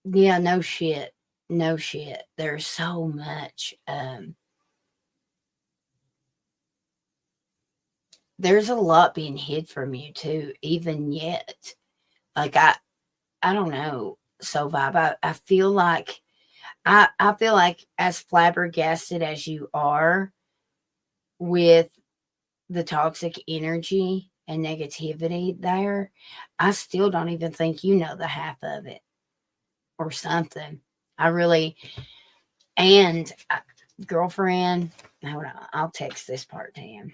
no shit. No shit. There's so much. There's a lot being hid from you too, even yet. Like I don't know. So vibe. I feel like I feel like as flabbergasted as you are with the toxic energy and negativity there, I still don't even think you know the half of it or something. I really, and girlfriend, hold on, I'll text this part to him.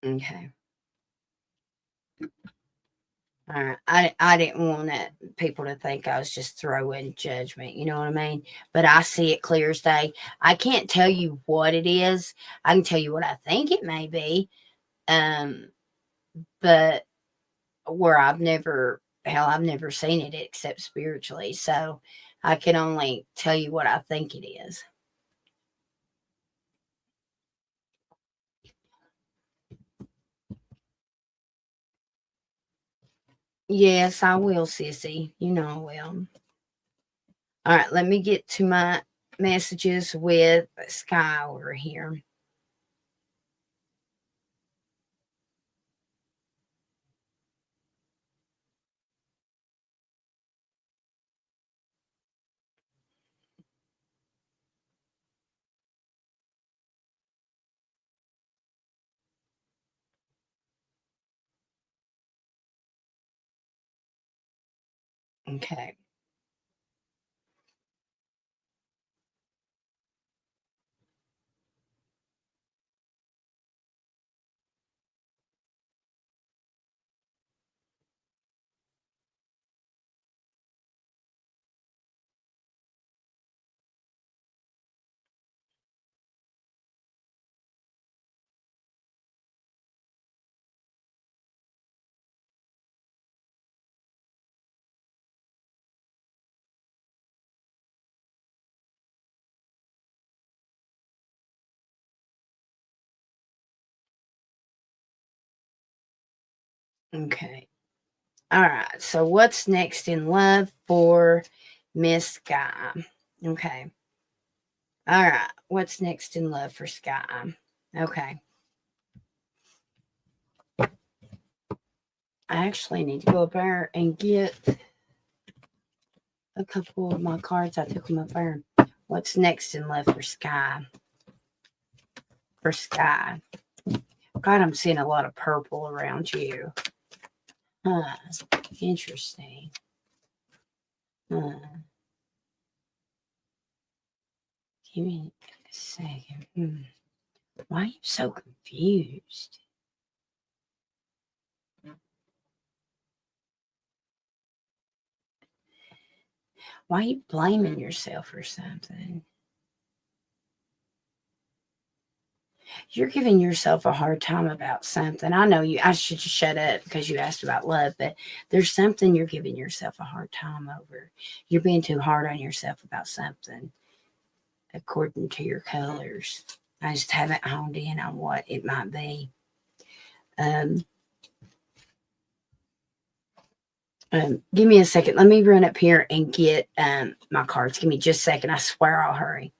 Okay. All right. I didn't want people to think I was just throwing judgment. You know what I mean? But I see it clear as day. I can't tell you what it is. I can tell you what I think it may be. But where I've never seen it except spiritually. So I can only tell you what I think it is. Yes, I will, sissy. You know I will. All right, let me get to my messages with Sky over here. Okay. Okay. All right. So what's next in love for Miss Sky? Okay. All right. What's next in love for Sky? Okay. I actually need to go up there and get a couple of my cards I took on my phone. What's next in love for Sky? For Sky. God, I'm seeing a lot of purple around you. Huh. Interesting. Huh. Give me a second. Why are you so confused? Why are you blaming yourself for something? You're giving yourself a hard time about something. I know you, I should just shut up because you asked about love, but there's something you're giving yourself a hard time over. You're being too hard on yourself about something. according to your colors. I just haven't honed in on what it might be. Give me a second. Let me run up here and get my cards. Give me just a second. I swear I'll hurry.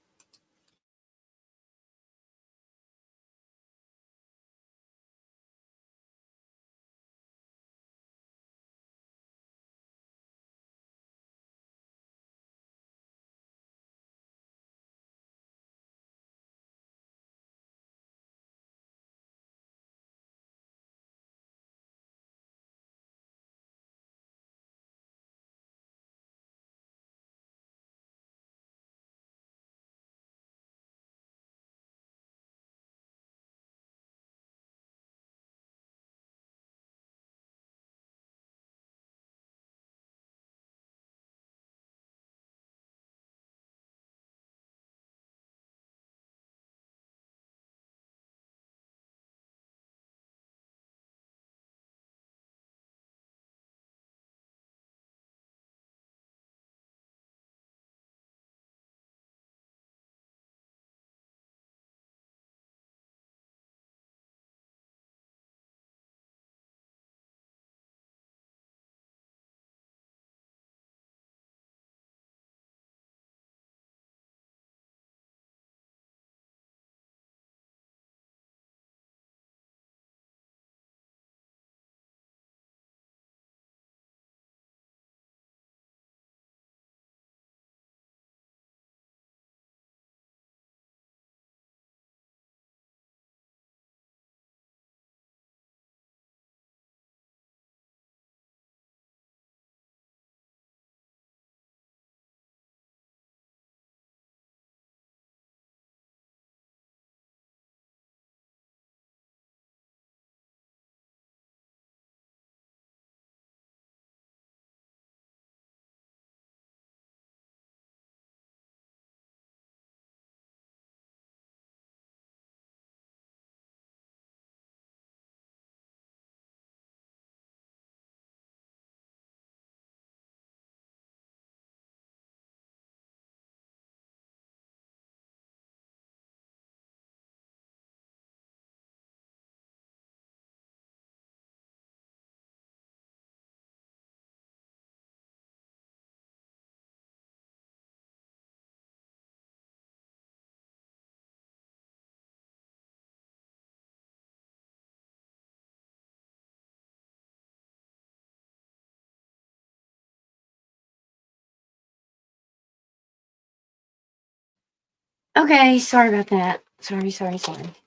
Okay, sorry about that. Sorry.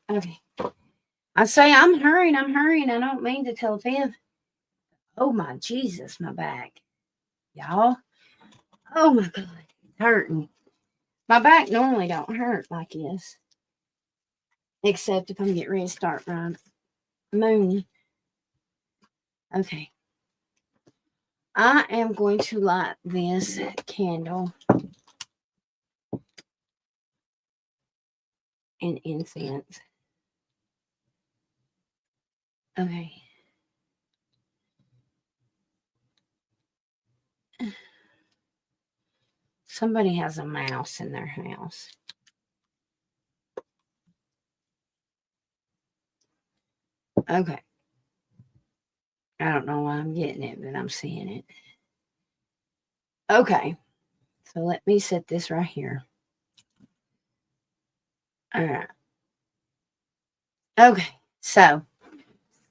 Okay. I say I'm hurrying. I don't mean to tell a fib. Oh my Jesus, my back. Y'all. Oh my God. It's hurting. My back normally don't hurt like this. Except if I'm getting ready to start my moon. Okay. I am going to light this candle and incense. Okay. Somebody has a mouse in their house. Okay. I don't know why I'm getting it, but I'm seeing it. Okay. So let me set this right here. All right. Okay. So,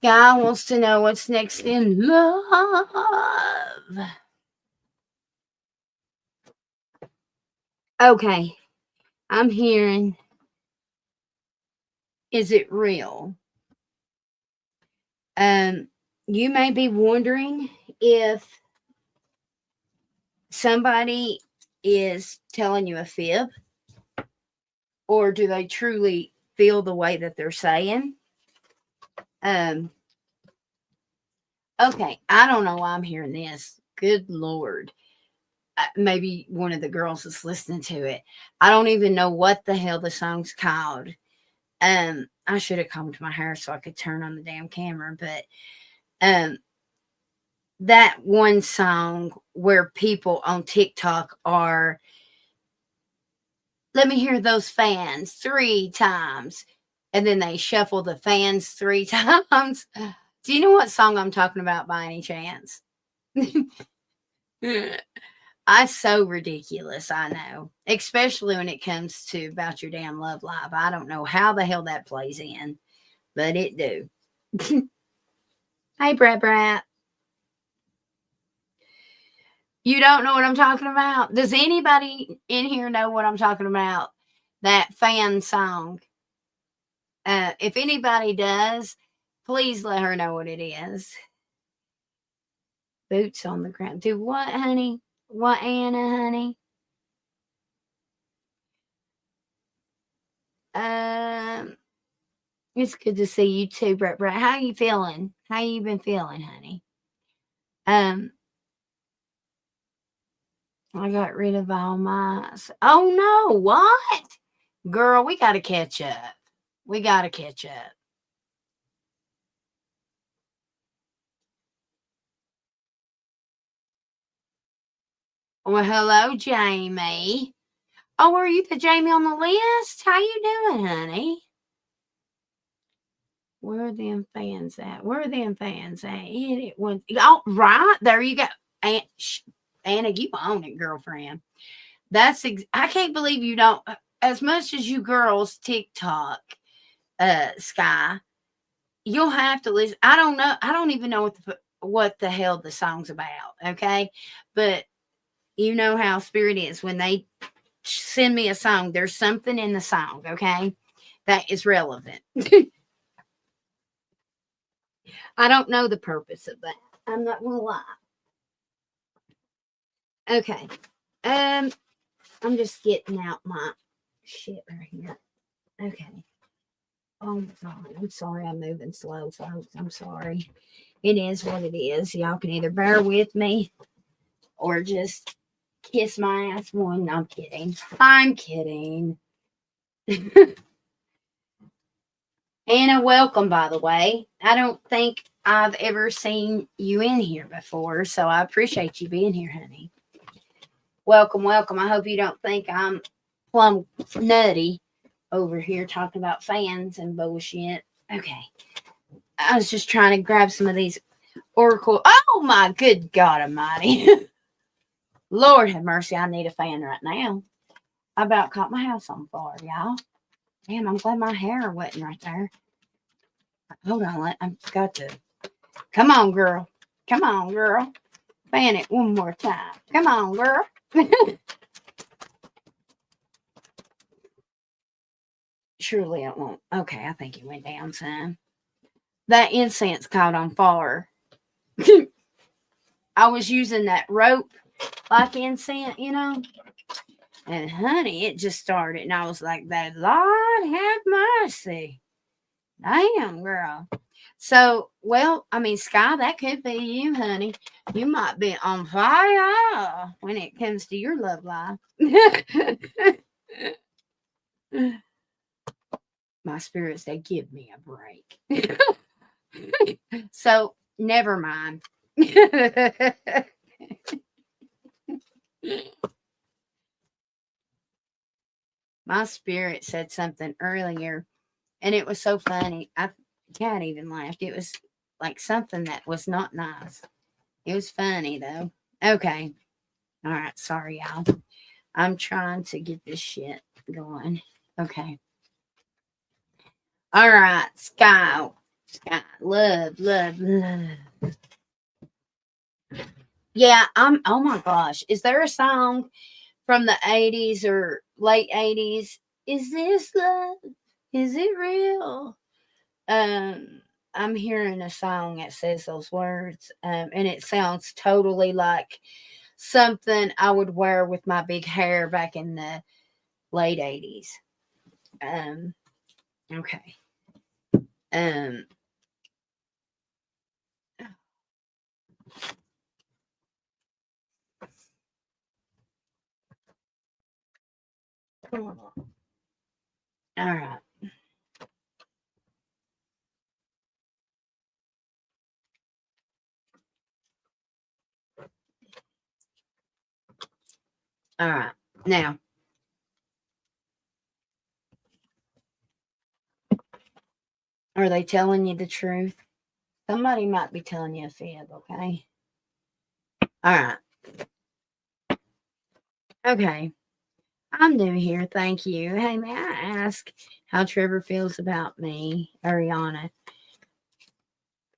Guy wants to know what's next in love. Okay. I'm hearing, is it real? You may be wondering if somebody is telling you a fib, or do they truly feel the way that they're saying? Okay, I don't know why I'm hearing this. Good Lord. Maybe one of the girls is listening to it. I don't even know what the hell the song's called. I should have combed my hair so I could turn on the damn camera, but that one song where people on TikTok are Let me hear those fans 3 times. And then they shuffle the fans 3 times. Do you know what song I'm talking about by any chance? I'm so ridiculous, I know. Especially when it comes to About Your Damn Love Live. I don't know how the hell that plays in, but it do. Hey, Brat. You don't know what I'm talking about? Does anybody in here know what I'm talking about? That fan song. If anybody does, please let her know what it is. Boots on the ground. Do what, honey? What, Anna, honey? It's good to see you too, Brett. How you feeling? How you been feeling, honey? I got rid of all my. Oh no! What, girl? We got to catch up. We got to catch up. Well, hello, Jamie. Oh, are you the Jamie on the list? How you doing, honey? Where are them fans at? Where are them fans at? It was, oh, right. There you go. Anna, you own it, girlfriend. I can't believe you don't, as much as you girls TikTok, Sky, you'll have to listen. I don't know. I don't even know what the hell the song's about. Okay. But you know how Spirit is when they send me a song, there's something in the song. Okay. That is relevant. I don't know the purpose of that. I'm not gonna lie. Okay. I'm just getting out my shit right here. Okay. Oh my God. I'm sorry I'm moving slow, folks. I'm sorry. It is what it is. Y'all can either bear with me or just kiss my ass one. No, I'm kidding. I'm kidding. Anna, welcome, by the way. I don't think I've ever seen you in here before, so I appreciate you being here, honey. Welcome, welcome. I hope you don't think I'm plumb nutty over here talking about fans and bullshit. Okay. I was just trying to grab some of these Oracle. Oh, my good God Almighty. Lord have mercy. I need a fan right now. I about caught my house on fire, y'all. Damn, I'm glad my hair wasn't right there. Hold on. I've got to. Come on, girl. Come on, girl. Fan it one more time. Come on, girl. Surely it won't. Okay, I think it went down some. That incense caught on fire. I was using that rope like incense, you know. And honey, it just started. And I was like, that Lord have mercy. Damn, girl. So, well, I mean, Sky, that could be you, honey. You might be on fire when it comes to your love life. My spirits, they give me a break. So, never mind. My spirit said something earlier, and it was so funny. I can't even laugh. It was like something that was not nice. It was funny, though. Okay. All right. Sorry, y'all. I'm trying to get this shit going. Okay. All right. Sky. Love. Yeah, oh my gosh. Is there a song from the 80s or late 80s? Is this love? Is it real? I'm hearing a song that says those words, and it sounds totally like something I would wear with my big hair back in the late 80s. Okay. All right. All right. Now, Are they telling you the truth? Somebody might be telling you a fib, okay? All right. Okay. I'm new here. Thank you. Hey, may I ask how Trevor feels about me, Ariana?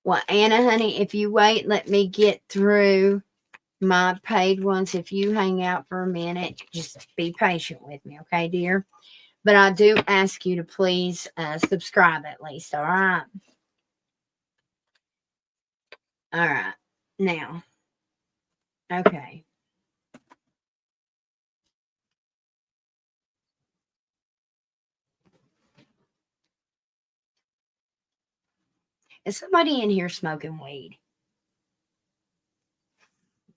Well, Anna, honey, if you wait, let me get through my paid ones. If you hang out for a minute, just be patient with me, okay, dear? But I do ask you to please subscribe at least, all right? All right. Now, okay. Is somebody in here smoking weed?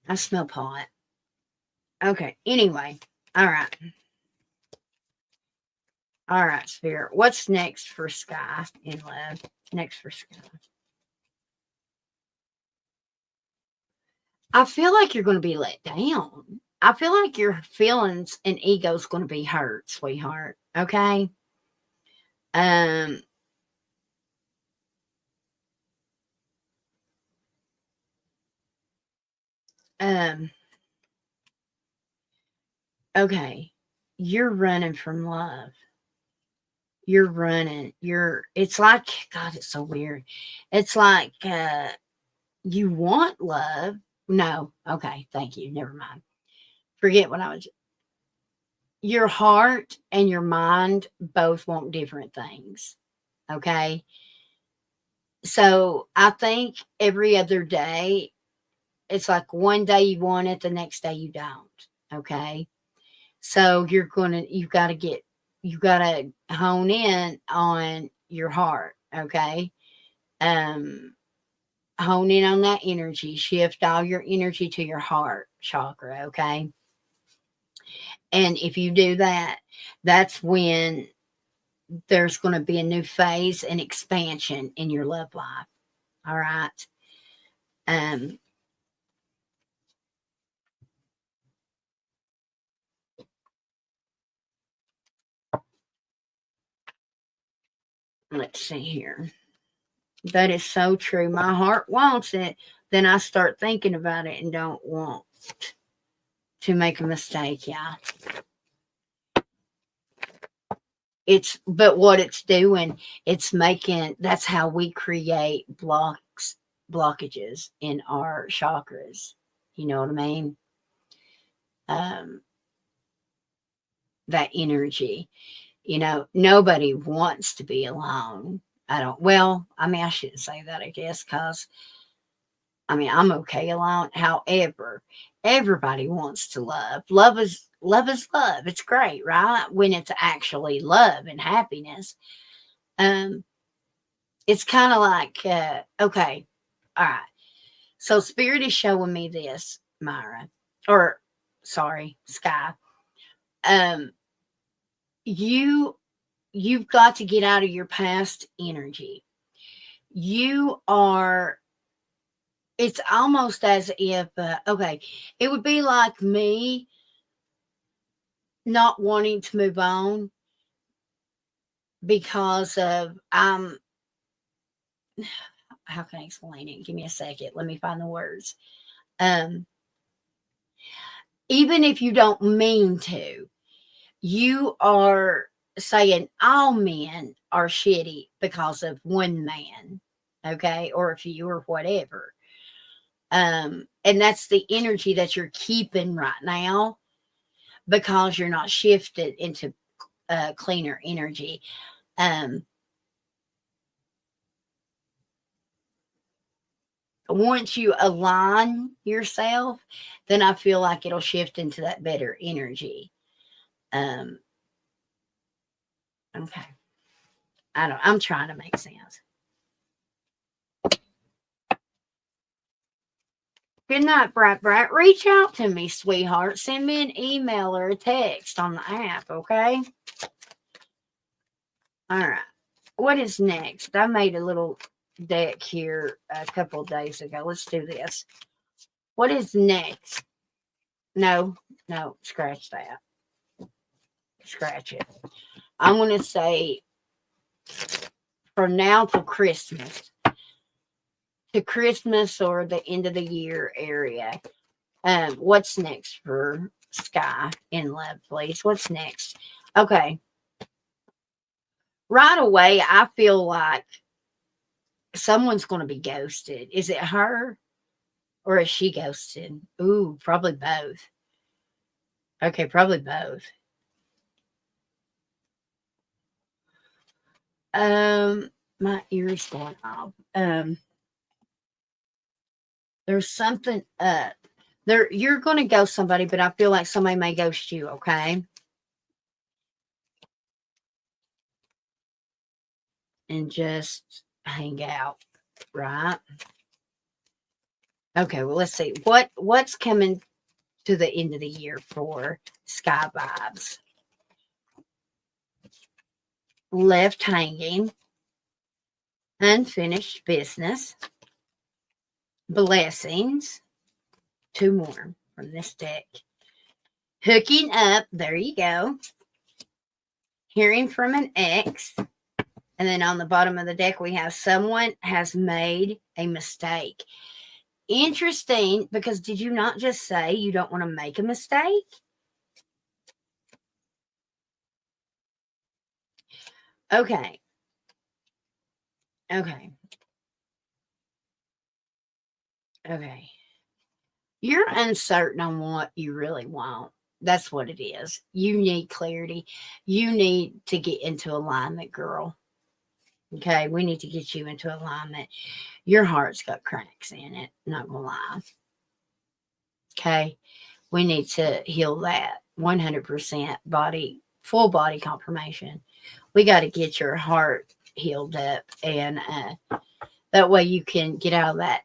I smell pot. Okay. Anyway. All right. All right, Spirit. What's next for Sky in love? Next for Sky. I feel like you're going to be let down. I feel like your feelings and ego's going to be hurt, sweetheart. Okay. Um. Um. Okay. You're running from love. You're running. It's like, God, it's so weird. It's like you want love. No. Okay. Thank you. Never mind. Forget what I was. Your heart and your mind both want different things. Okay. So I think every other day, it's like one day you want it, the next day you don't. Okay. So you gotta hone in on your heart. Okay. Um, Hone in on that energy, shift all your energy to your heart chakra. Okay. And if you do that, that's when there's going to be a new phase and expansion in your love life. All right. Um, let's see here. That is so true. My heart wants it. Then I start thinking about it and don't want to make a mistake. Yeah. But what it's doing, it's making, that's how we create blockages in our chakras. You know what I mean? Um, that energy. Nobody wants to be alone. I shouldn't say that, I guess, because I'm okay alone. However, everybody wants to love. Love is love. It's great, right? When it's actually love and happiness. Um, it's kind of like, okay, all right. So Spirit is showing me this, Myra, or sorry, Sky. Um, you you've got to get out of your past energy. You are, it's almost as if, okay, it would be like me not wanting to move on because of, how can I explain it? Give me a second. Let me find the words. Um, Even if you don't mean to, you are saying all men are shitty because of one man, okay, or a few or whatever. And that's the energy that you're keeping right now because you're not shifted into cleaner energy. Um, Once you align yourself, then I feel like it'll shift into that better energy. Um, okay. I'm trying to make sense. Good night, Bright Bright. Reach out to me, sweetheart. Send me an email or a text on the app, okay? All right. What is next? I made a little deck here a couple of days ago. Let's do this. What is next? No, scratch that. Scratch it. I'm going to say from now till Christmas. To Christmas or the end of the year area. What's next for Sky in love, please? What's next? Okay. Right away, I feel like someone's going to be ghosted. Is it her or is she ghosted? Ooh, probably both. Okay, probably both. My ear's going off. There's something up. You're going to ghost somebody, but I feel like somebody may ghost you, okay? And just hang out, right? Okay, well, let's see. What's coming to the end of the year for Sky vibes? Left hanging, unfinished business, blessings, 2 more from this deck. Hooking up, there you go. Hearing from an ex. And then on the bottom of the deck, we have someone has made a mistake. Interesting, because did you not just say you don't want to make a mistake? Okay. Okay. Okay. You're uncertain on what you really want. That's what it is. You need clarity. You need to get into alignment, girl. Okay, we need to get you into alignment. Your heart's got cracks in it, not gonna lie. Okay, we need to heal that 100% body, full body confirmation. We got to get your heart healed up, and that way you can get out of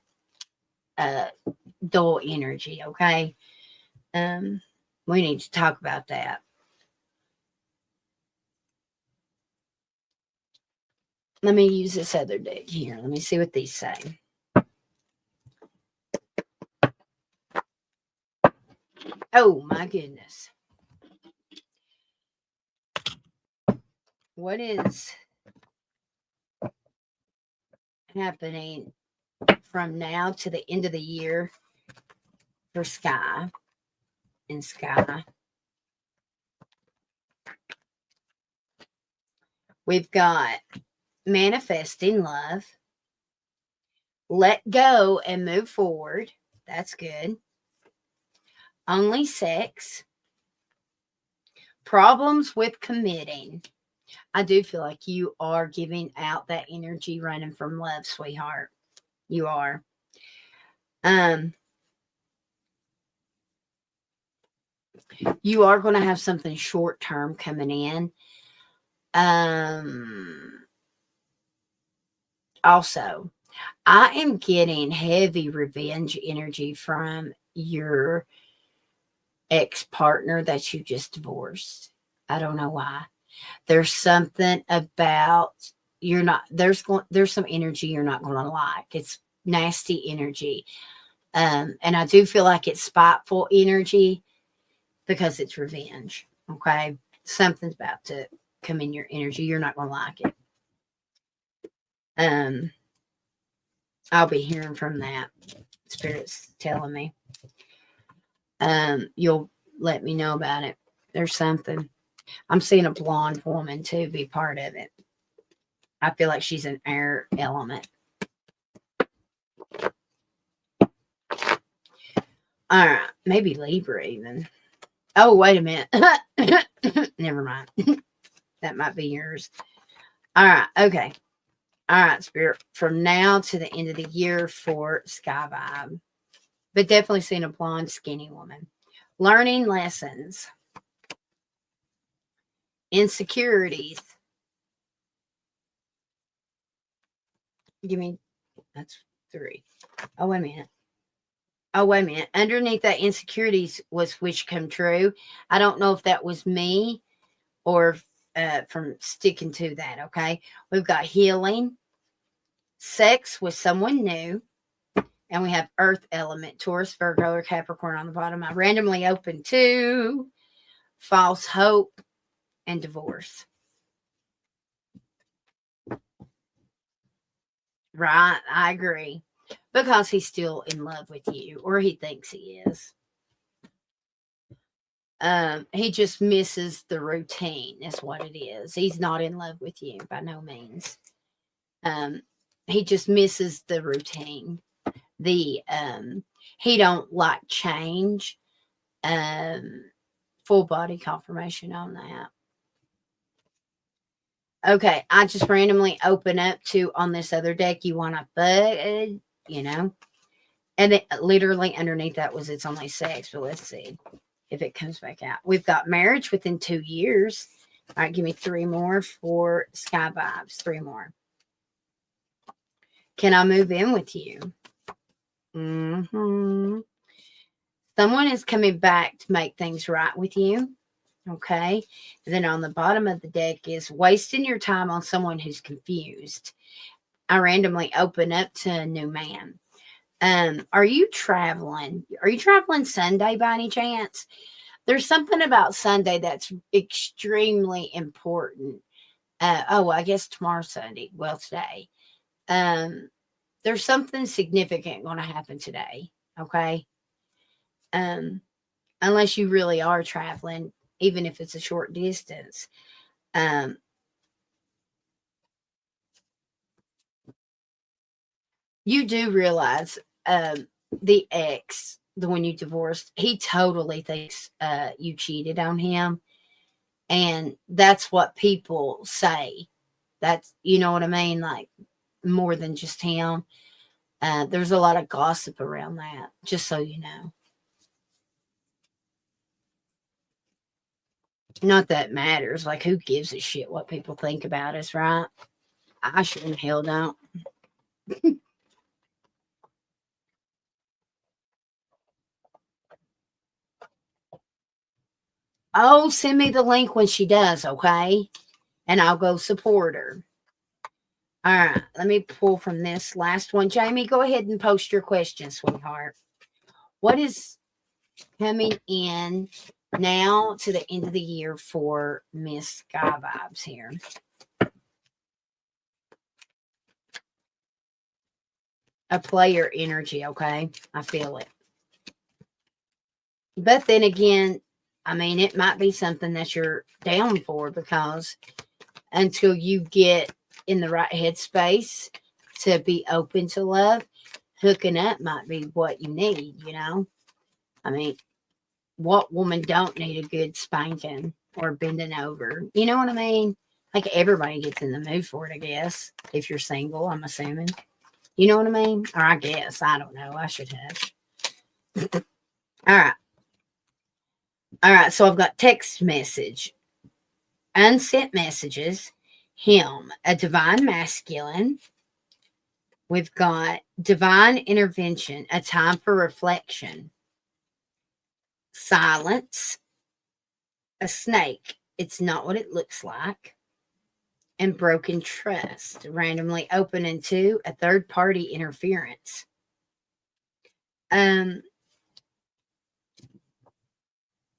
that dull energy. Okay, we need to talk about that. Let me use this other deck here. Let me see what these say. Oh, my goodness. What is happening from now to the end of the year for Sky and Sky? We've got manifesting love, let go and move forward. That's good. Only sex, problems with committing. I do feel like you are giving out that energy running from love, sweetheart. You are. You are going to have something short term coming in. Also, I am getting heavy revenge energy from your ex-partner that you just divorced. I don't know why. There's something about there's some energy you're not going to like. It's nasty energy. And I do feel like it's spiteful energy because it's revenge. Okay. Something's about to come in your energy. You're not going to like it. I'll be hearing from that. Spirit's telling me. You'll let me know about it. There's something. I'm seeing a blonde woman too be part of it. I feel like she's an air element. All right. Maybe Libra even. Oh, wait a minute. Never mind. That might be yours. All right. Okay. All right, Spirit. From now to the end of the year for Sky Vibe. But definitely seeing a blonde, skinny woman. Learning lessons. Insecurities. Give me, that's 3. Oh, wait a minute. Underneath that insecurities was wish come true. I don't know if that was me or from sticking to that, okay? We've got healing, sex with someone new, and we have earth element, Taurus, Virgo, or Capricorn on the bottom. I randomly opened 2, false hope, and divorce. Right. I agree. Because he's still in love with you, or he thinks he is. He just misses the routine, is what it is. He's not in love with you by no means. He just misses the routine. The he don't like change. Full body confirmation on that. Okay, I just randomly open up to on this other deck. You want to bud, you know, and it, literally underneath that was it's only sex. But let's see if it comes back out. We've got marriage within 2 years. All right, give me 3 more for Sky Vibes. 3 more. Can I move in with you? Mm-hmm. Someone is coming back to make things right with you. Okay. And then on the bottom of the deck is wasting your time on someone who's confused. I randomly open up to a new man. Are you traveling? Are you traveling Sunday by any chance? There's something about Sunday that's extremely important. I guess tomorrow's Sunday. Well, today. There's something significant going to happen today. Okay. Unless you really are traveling, even if it's a short distance. You do realize the ex, the one you divorced, he totally thinks you cheated on him. And that's what people say. That's, you know what I mean? Like more than just him. There's a lot of gossip around that, just so you know. Not that it matters. Like, who gives a shit what people think about us, right? I sure in hell don't. Oh, send me the link when she does, okay? And I'll go support her. All right, let me pull from this last one. Jamie, go ahead and post your question, sweetheart. What is coming in now to the end of the year for Miss Sky Vibes here? A player energy, okay? I feel it. But then again, I mean, it might be something that you're down for because until you get in the right headspace to be open to love, hooking up might be what you need, you know? I mean, what woman don't need a good spanking or bending over? You know what I mean? Like everybody gets in the mood for it, I guess. If you're single, I'm assuming. You know what I mean? Or I guess. I don't know. I should have. All right. All right. So I've got text message, unsent messages, him, a divine masculine. We've got divine intervention, a time for reflection, silence, a snake. It's not what it looks like. And broken trust, randomly open into a third party interference.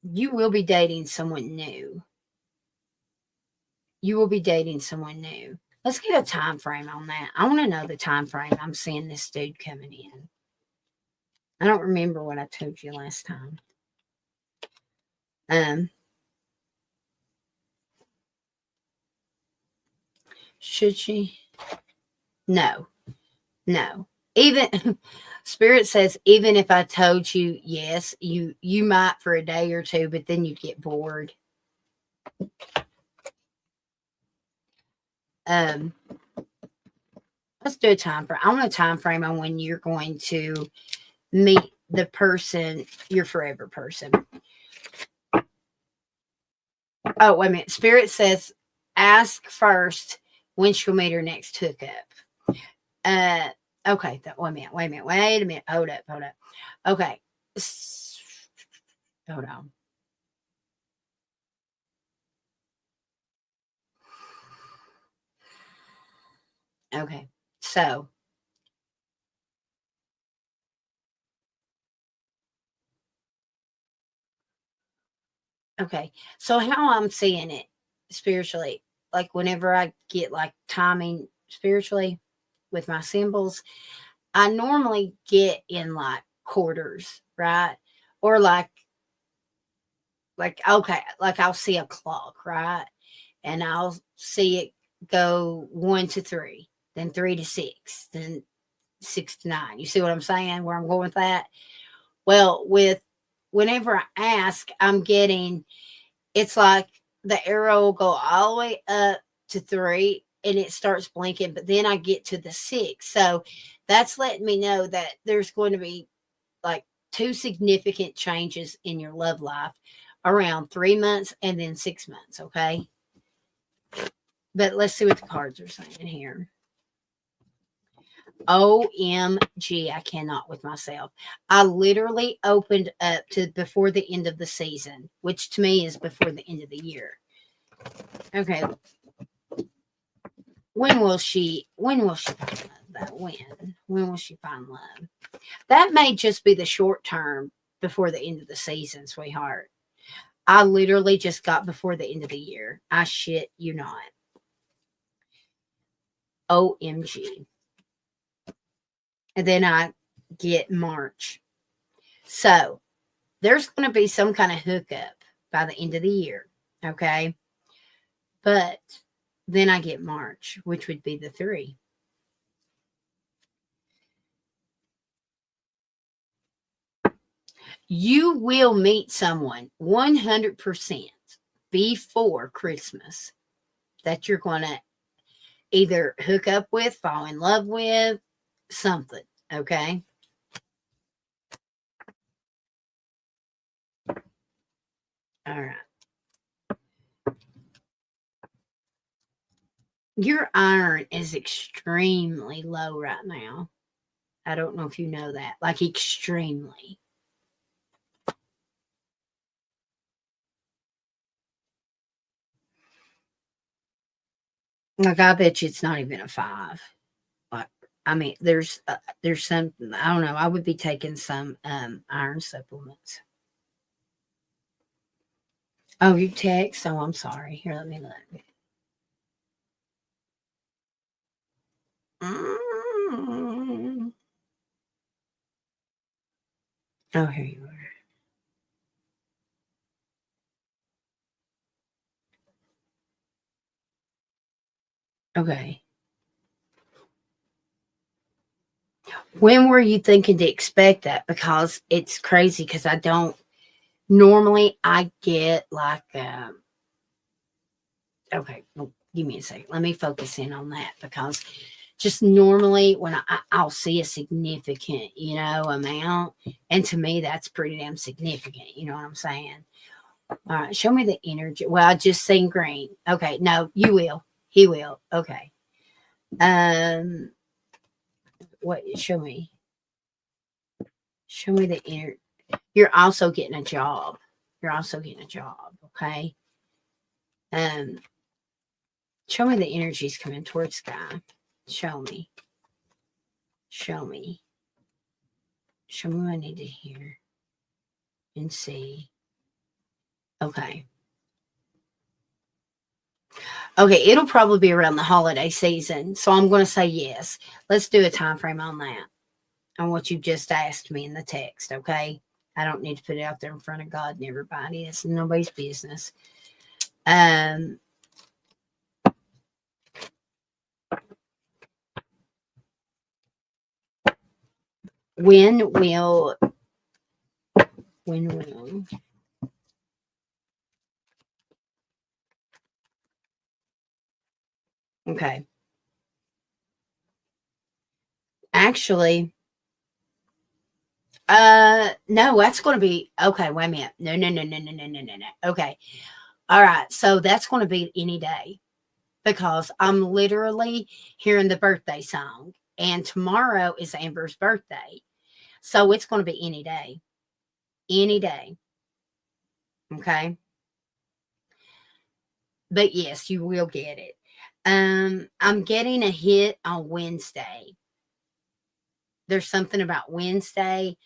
You will be dating someone new. You will be dating someone new. Let's get a time frame on that. I want to know the time frame I'm seeing this dude coming in. I don't remember what I told you last time. Should she? No. Even Spirit says, even if I told you yes, you might for a day or two, but then you'd get bored. Let's do a time frame. I want a time frame on when you're going to meet the person, your forever person. Oh, wait a minute. Spirit says, ask first when she'll meet her next hookup. Okay. Wait a minute. Hold up. Okay. Hold on. Okay. So how I'm seeing it spiritually, like whenever I get like timing spiritually, with my symbols, I normally get in like quarters, right? Or okay, like I'll see a clock, right? And I'll see it go 1 to 3, then 3 to 6, then 6 to 9. You see what I'm saying? Where I'm going with that? Well, whenever I ask, I'm getting, it's like the arrow will go all the way up to 3 and it starts blinking, but then I get to the 6. So that's letting me know that there's going to be like 2 significant changes in your love life around 3 months and then 6 months. Okay. But let's see what the cards are saying here. OMG, I cannot with myself. I literally opened up to before the end of the season, which to me is before the end of the year. Okay. When will she find love? When will she find love? That may just be the short term before the end of the season, sweetheart. I literally just got before the end of the year. I shit you not. OMG. And then I get March. So there's going to be some kind of hookup by the end of the year. Okay. But then I get March, which would be the 3. You will meet someone 100% before Christmas that you're going to either hook up with, fall in love with, something. Okay. All right. Your iron is extremely low right now. I don't know if you know that. Like extremely. Like I bet you it's not even a 5. Like I mean, there's some, I don't know. I would be taking some iron supplements. Oh, you text? Oh, I'm sorry. Here, let me look. Oh, here you are. Okay. When were you thinking to expect that? Because it's crazy because I don't normally I get like okay, well, give me a second. Let me focus in on that because just normally when I'll see a significant, amount, and to me that's pretty damn significant. You know what I'm saying? All right, show me the energy. Well, I just seen green. Okay, no, you will. He will. Okay. What? Show me. Show me the energy. You're also getting a job. You're also getting a job. Okay. Um, show me the energies coming towards sky. Show me. Show me. Show me what I need to hear and see. Okay. Okay, it'll probably be around the holiday season. So I'm going to say yes. Let's do a time frame on that. On what you just asked me in the text, okay? I don't need to put it out there in front of God and everybody. It's nobody's business. When will okay. Actually, no, that's going to be okay. Wait a minute. No. Okay. All right. So that's going to be any day because I'm literally hearing the birthday song, and tomorrow is Amber's birthday. So it's going to be any day. Any day. Okay. But yes, you will get it. I'm getting a hit on Wednesday. There's something about Wednesday.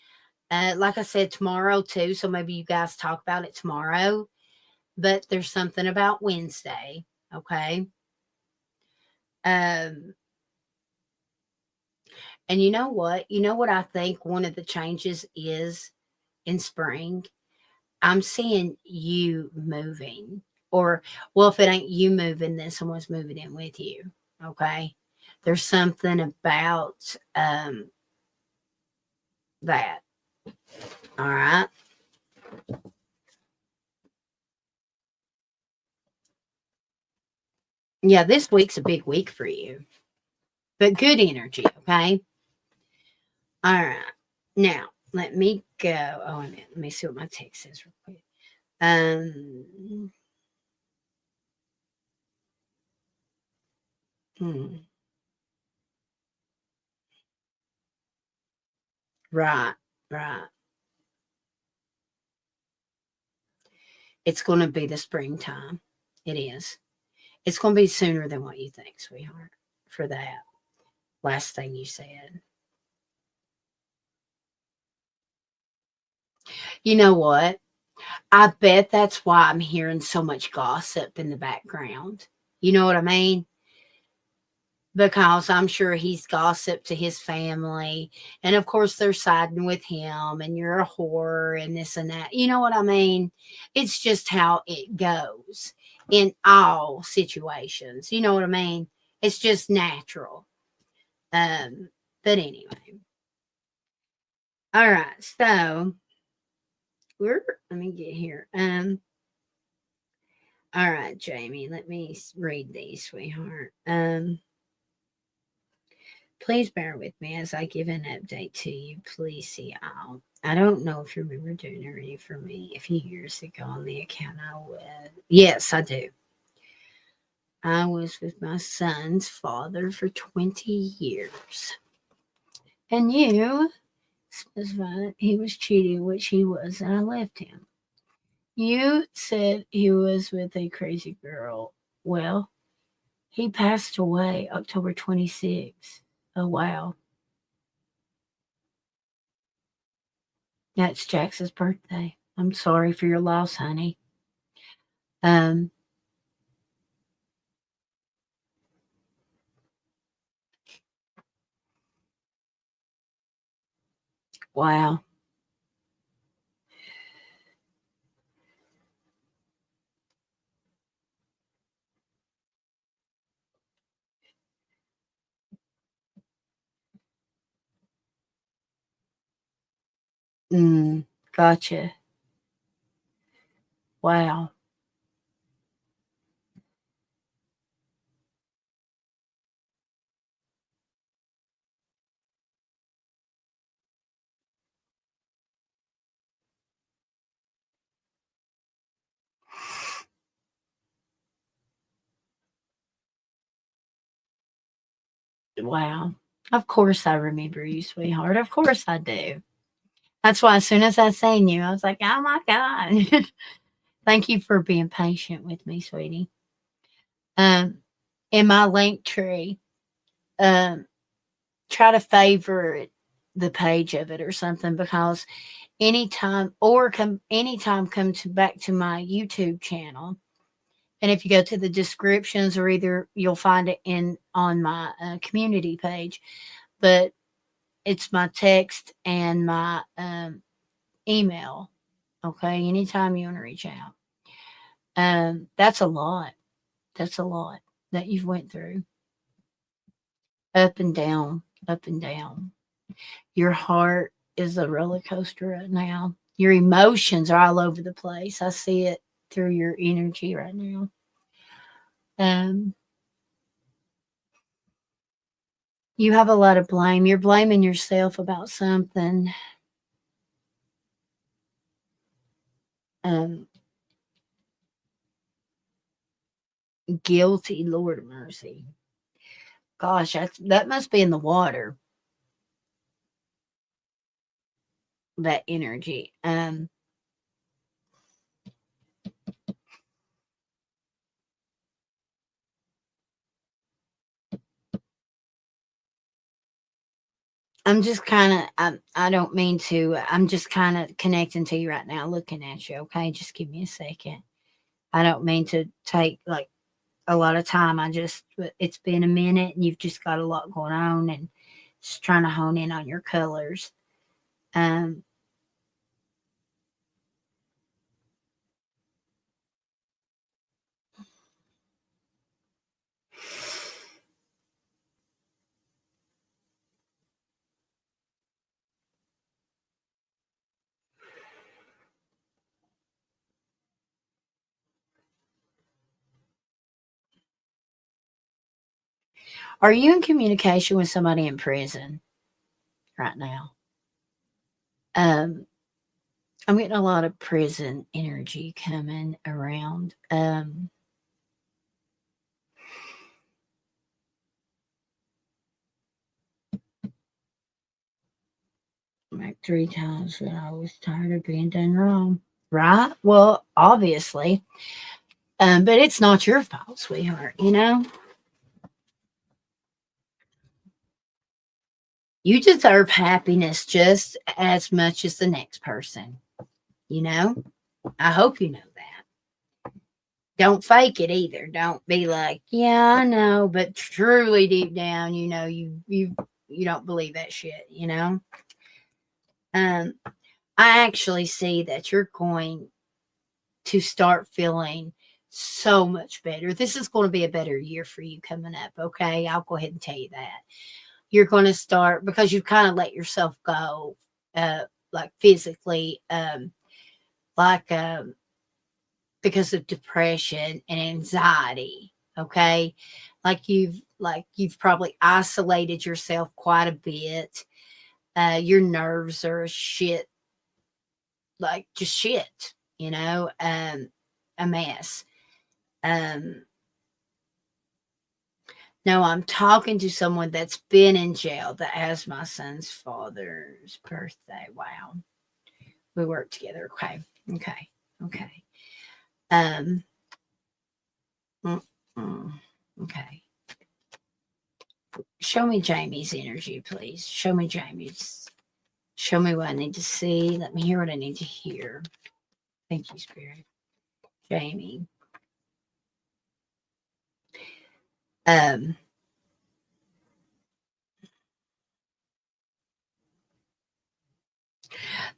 Like I said, tomorrow too. So maybe you guys talk about it tomorrow. But there's something about Wednesday. Okay. And you know what? You know what I think one of the changes is in spring? I'm seeing you moving. Or, well, if it ain't you moving, then someone's moving in with you. Okay. There's something about that. All right. Yeah, this week's a big week for you, but good energy. Okay. All right. Now, let me go. Oh, wait a minute. Let me see what my text says real quick. Um, hmm. Right, right. It's going to be the springtime. It is. It's going to be sooner than what you think, sweetheart, for that last thing you said. You know what? I bet that's why I'm hearing so much gossip in the background. You know what I mean? Because I'm sure he's gossiped to his family. And of course, they're siding with him, and you're a whore, and this and that. You know what I mean? It's just how it goes in all situations. You know what I mean? It's just natural. Um, but anyway. All right. So let me get here. All right, Jamie, let me read these, sweetheart. Please bear with me as I give an update to you. Please see all. I don't know if you remember doing a reading for me a few years ago on the account I was. Yes, I do. I was with my son's father for 20 years. And you specified he was cheating, which he was, and I left him. You said he was with a crazy girl. Well, he passed away October 26th. Oh, wow. That's Jax's birthday. I'm sorry for your loss, honey. Um, wow. Mm, gotcha. Wow. Wow. Of course I remember you, sweetheart. Of course I do. That's why as soon as I seen you, I was like, oh my God. Thank you for being patient with me, sweetie. Um, in my link tree, um, try to favorite the page of it or something because anytime come to back to my YouTube channel. And if you go to the descriptions or either you'll find it in on my community page, but it's my text and my email. Okay. Anytime you want to reach out. That's a lot. That's a lot that you've went through. Up and down, up and down. Your heart is a roller coaster right now. Your emotions are all over the place. I see it through your energy right now. Um, you have a lot of blame. You're blaming yourself about something. Um, guilty, Lord of mercy. Gosh, that must be in the water. That energy. I'm just kind of, I don't mean to, I'm just kind of connecting to you right now, looking at you. Okay. Just give me a second. I don't mean to take like a lot of time. It's been a minute and you've just got a lot going on. And Just trying to hone in on your colors. Um, are you in communication with somebody in prison right now? I'm getting a lot of prison energy coming around. Like 3 times when I was tired of being done wrong. Right? Well, obviously. But it's not your fault, sweetheart, you know? You deserve happiness just as much as the next person, you know? I hope you know that. Don't fake it either. Don't be like, yeah, I know, but truly deep down, you know, you don't believe that shit, you know? Um, I actually see that you're going to start feeling so much better. This is going to be a better year for you coming up, okay? I'll go ahead and tell you that. You're going to start because you've kind of let yourself go, like physically, like because of depression and anxiety, okay? Like you've probably isolated yourself quite a bit. Your nerves are shit, like just shit, you know, a mess. Um, no, I'm talking to someone that's been in jail that has my son's father's birthday. Wow. We work together. Okay. Okay. Okay. Um, mm, mm, okay. Show me Jamie's energy, please. Show me Jamie's. Show me what I need to see. Let me hear what I need to hear. Thank you, Spirit. Jamie. Um,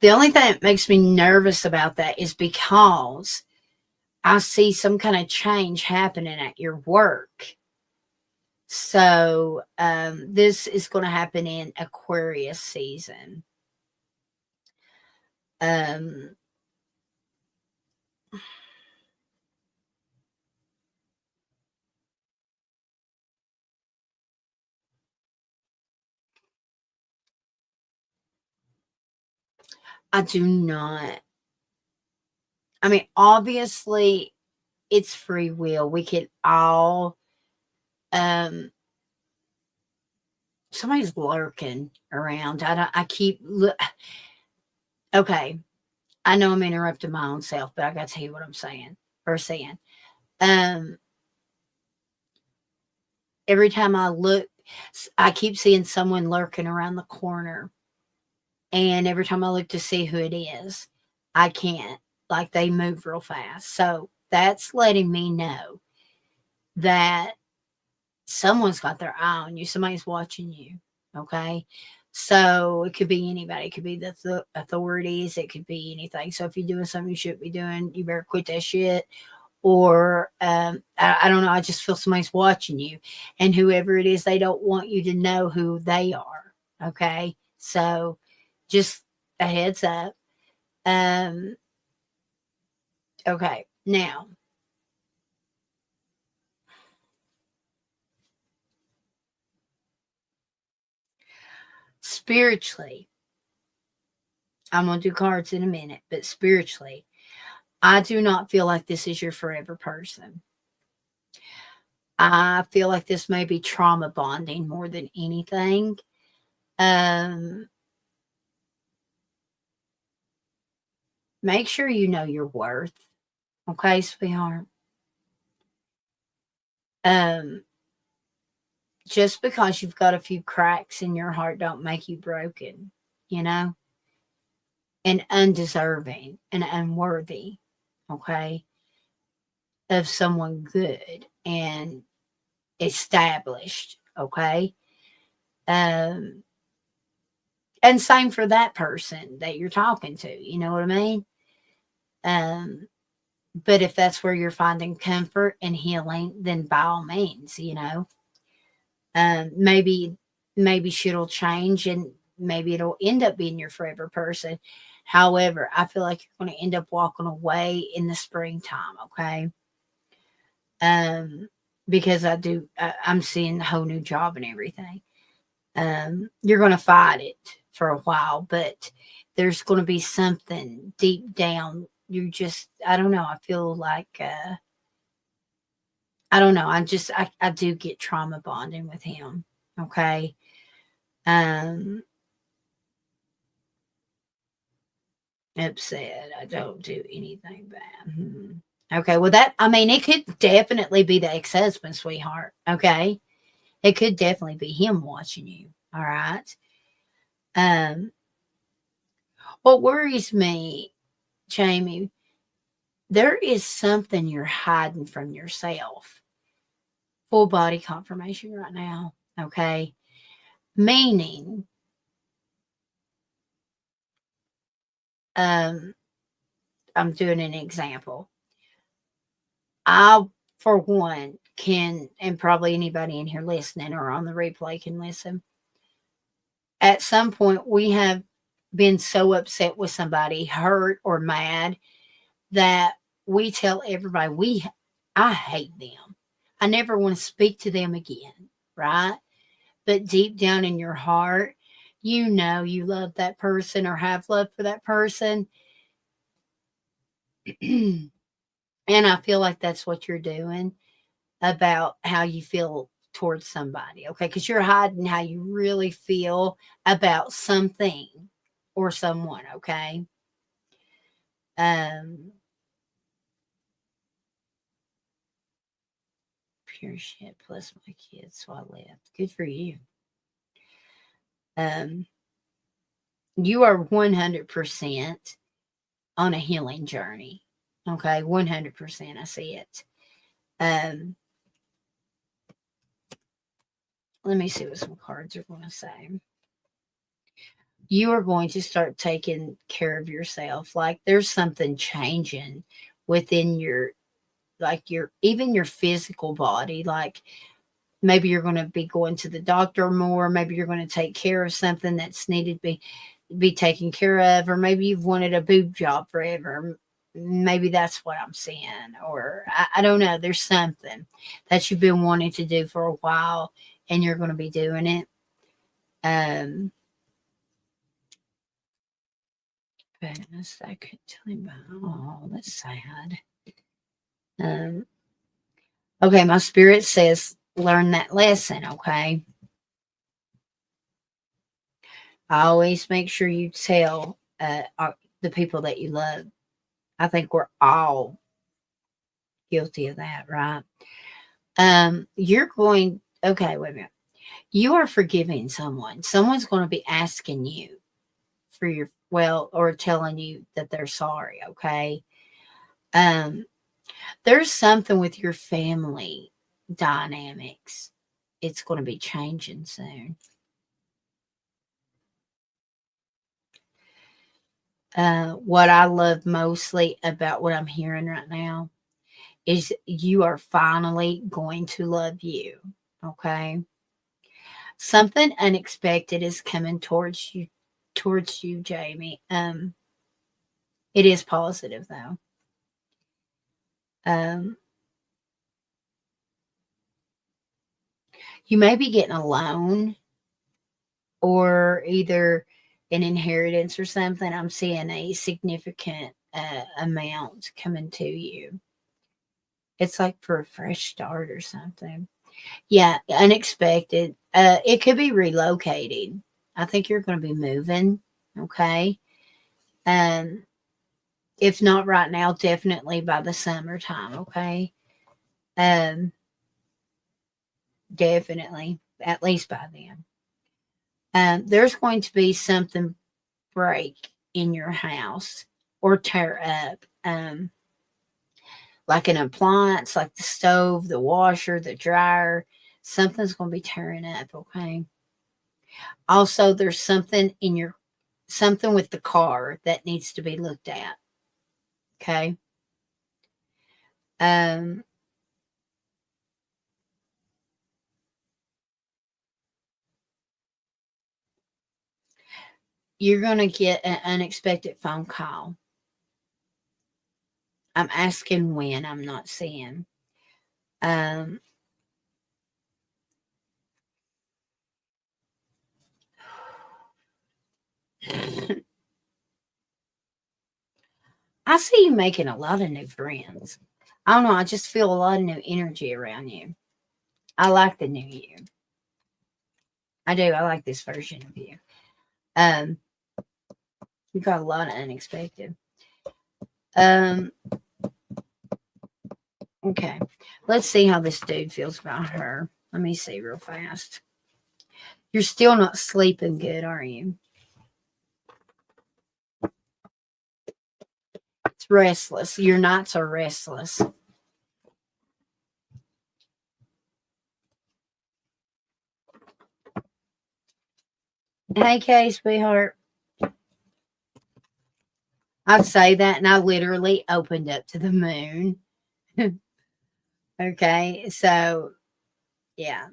the only thing that makes me nervous about that is because I see some kind of change happening at your work. So this is going to happen in Aquarius season. Um, I do not. I mean, obviously, it's free will. We can all. Um, somebody's lurking around. I don't. I keep. Okay, I know I'm interrupting my own self, but I got to tell you what I'm saying or saying. Um, every time I look, I keep seeing someone lurking around the corner. And every time I look to see who it is, I can't. Like they move real fast. So that's letting me know that someone's got their eye on you. Somebody's watching you. Okay. So it could be anybody. It could be the authorities. It could be anything. So if you're doing something you shouldn't be doing, you better quit that shit. Or I don't know. I just feel somebody's watching you. And whoever it is, they don't want you to know who they are. Okay. So just a heads up. Um, okay, now spiritually, I'm gonna do cards in a minute, but spiritually, I do not feel like this is your forever person. I feel like this may be trauma bonding more than anything. Um, make sure you know your worth, okay, sweetheart. Um, just because you've got a few cracks in your heart don't make you broken, you know, and undeserving and unworthy, okay, of someone good and established, okay. And same for that person that you're talking to. You know what I mean? Um, but if that's where you're finding comfort and healing, then by all means, maybe she'll change and maybe it'll end up being your forever person. However, I feel like you're going to end up walking away in the springtime. Okay. Um, because I'm seeing the whole new job and everything. You're going to fight it for a while, but there's going to be something deep down. I don't know. I feel like, I don't know. I do get trauma bonding with him. Okay. Um, Upset. I don't do anything bad. Okay. Well, it could definitely be the ex husband, sweetheart. Okay. It could definitely be him watching you. All right. Um, what worries me, Jamie, there is something you're hiding from yourself. Full body confirmation right now. Okay. Meaning, um, I'm doing an example. I, for one, can, and probably anybody in here listening or on the replay can listen. At some point, we have been so upset with somebody, hurt or mad, that we tell everybody I hate them. I never want to speak to them again, right? But deep down in your heart, you know you love that person or have love for that person. And I feel like that's what you're doing about how you feel towards somebody, okay? Because you're hiding how you really feel about something or someone, okay? Um, Pure shit plus my kids, so I left. Good for you. Um, you are 100% on a healing journey, okay? 100%. I see it. Um, Let me see what some cards are going to say. You are going to start taking care of yourself. Like there's something changing within even your physical body. Like maybe you're going to be going to the doctor more. Maybe you're going to take care of something that's needed to be taken care of, or maybe you've wanted a boob job forever. Maybe that's what I'm seeing, or I don't know. There's something that you've been wanting to do for a while, and you're going to be doing it. Goodness, I could tell him about. Oh, that's sad. Um, okay, my spirit says learn that lesson. Okay, I always make sure you tell the people that you love. I think we're all guilty of that, right? You're going. Okay, wait a minute. You are forgiving someone. Someone's going to be asking you for or telling you that they're sorry. Okay. Um, there's something with your family dynamics. It's going to be changing soon. What I love mostly about what I'm hearing right now is you are finally going to love you. Okay. Something unexpected is coming towards you, Jamie. It is positive though. Um, you may be getting a loan or either an inheritance or something. I'm seeing a significant amount coming to you. It's like for a fresh start or something. Yeah, unexpected. It could be relocating. I think you're going to be moving. Okay. Um, if not right now, definitely by the summertime. Okay. Um, Definitely, at least by then. There's going to be something break in your house or tear up. Like an appliance, like the stove, the washer, the dryer, something's going to be tearing up. Okay. Also, there's something something with the car that needs to be looked at. Okay. Um, you're going to get an unexpected phone call. I'm asking when, I'm not saying. Um, I see you making a lot of new friends. I don't know. I just feel a lot of new energy around you. I like the new you. I do. I like this version of you. Um, you got a lot of unexpected. Okay. Let's see how this dude feels about her. Let me see real fast. You're still not sleeping good, are you? It's restless. Your nights are restless. Hey, Kay, sweetheart. I'd say that, and I literally opened up to the moon. Okay, so yeah.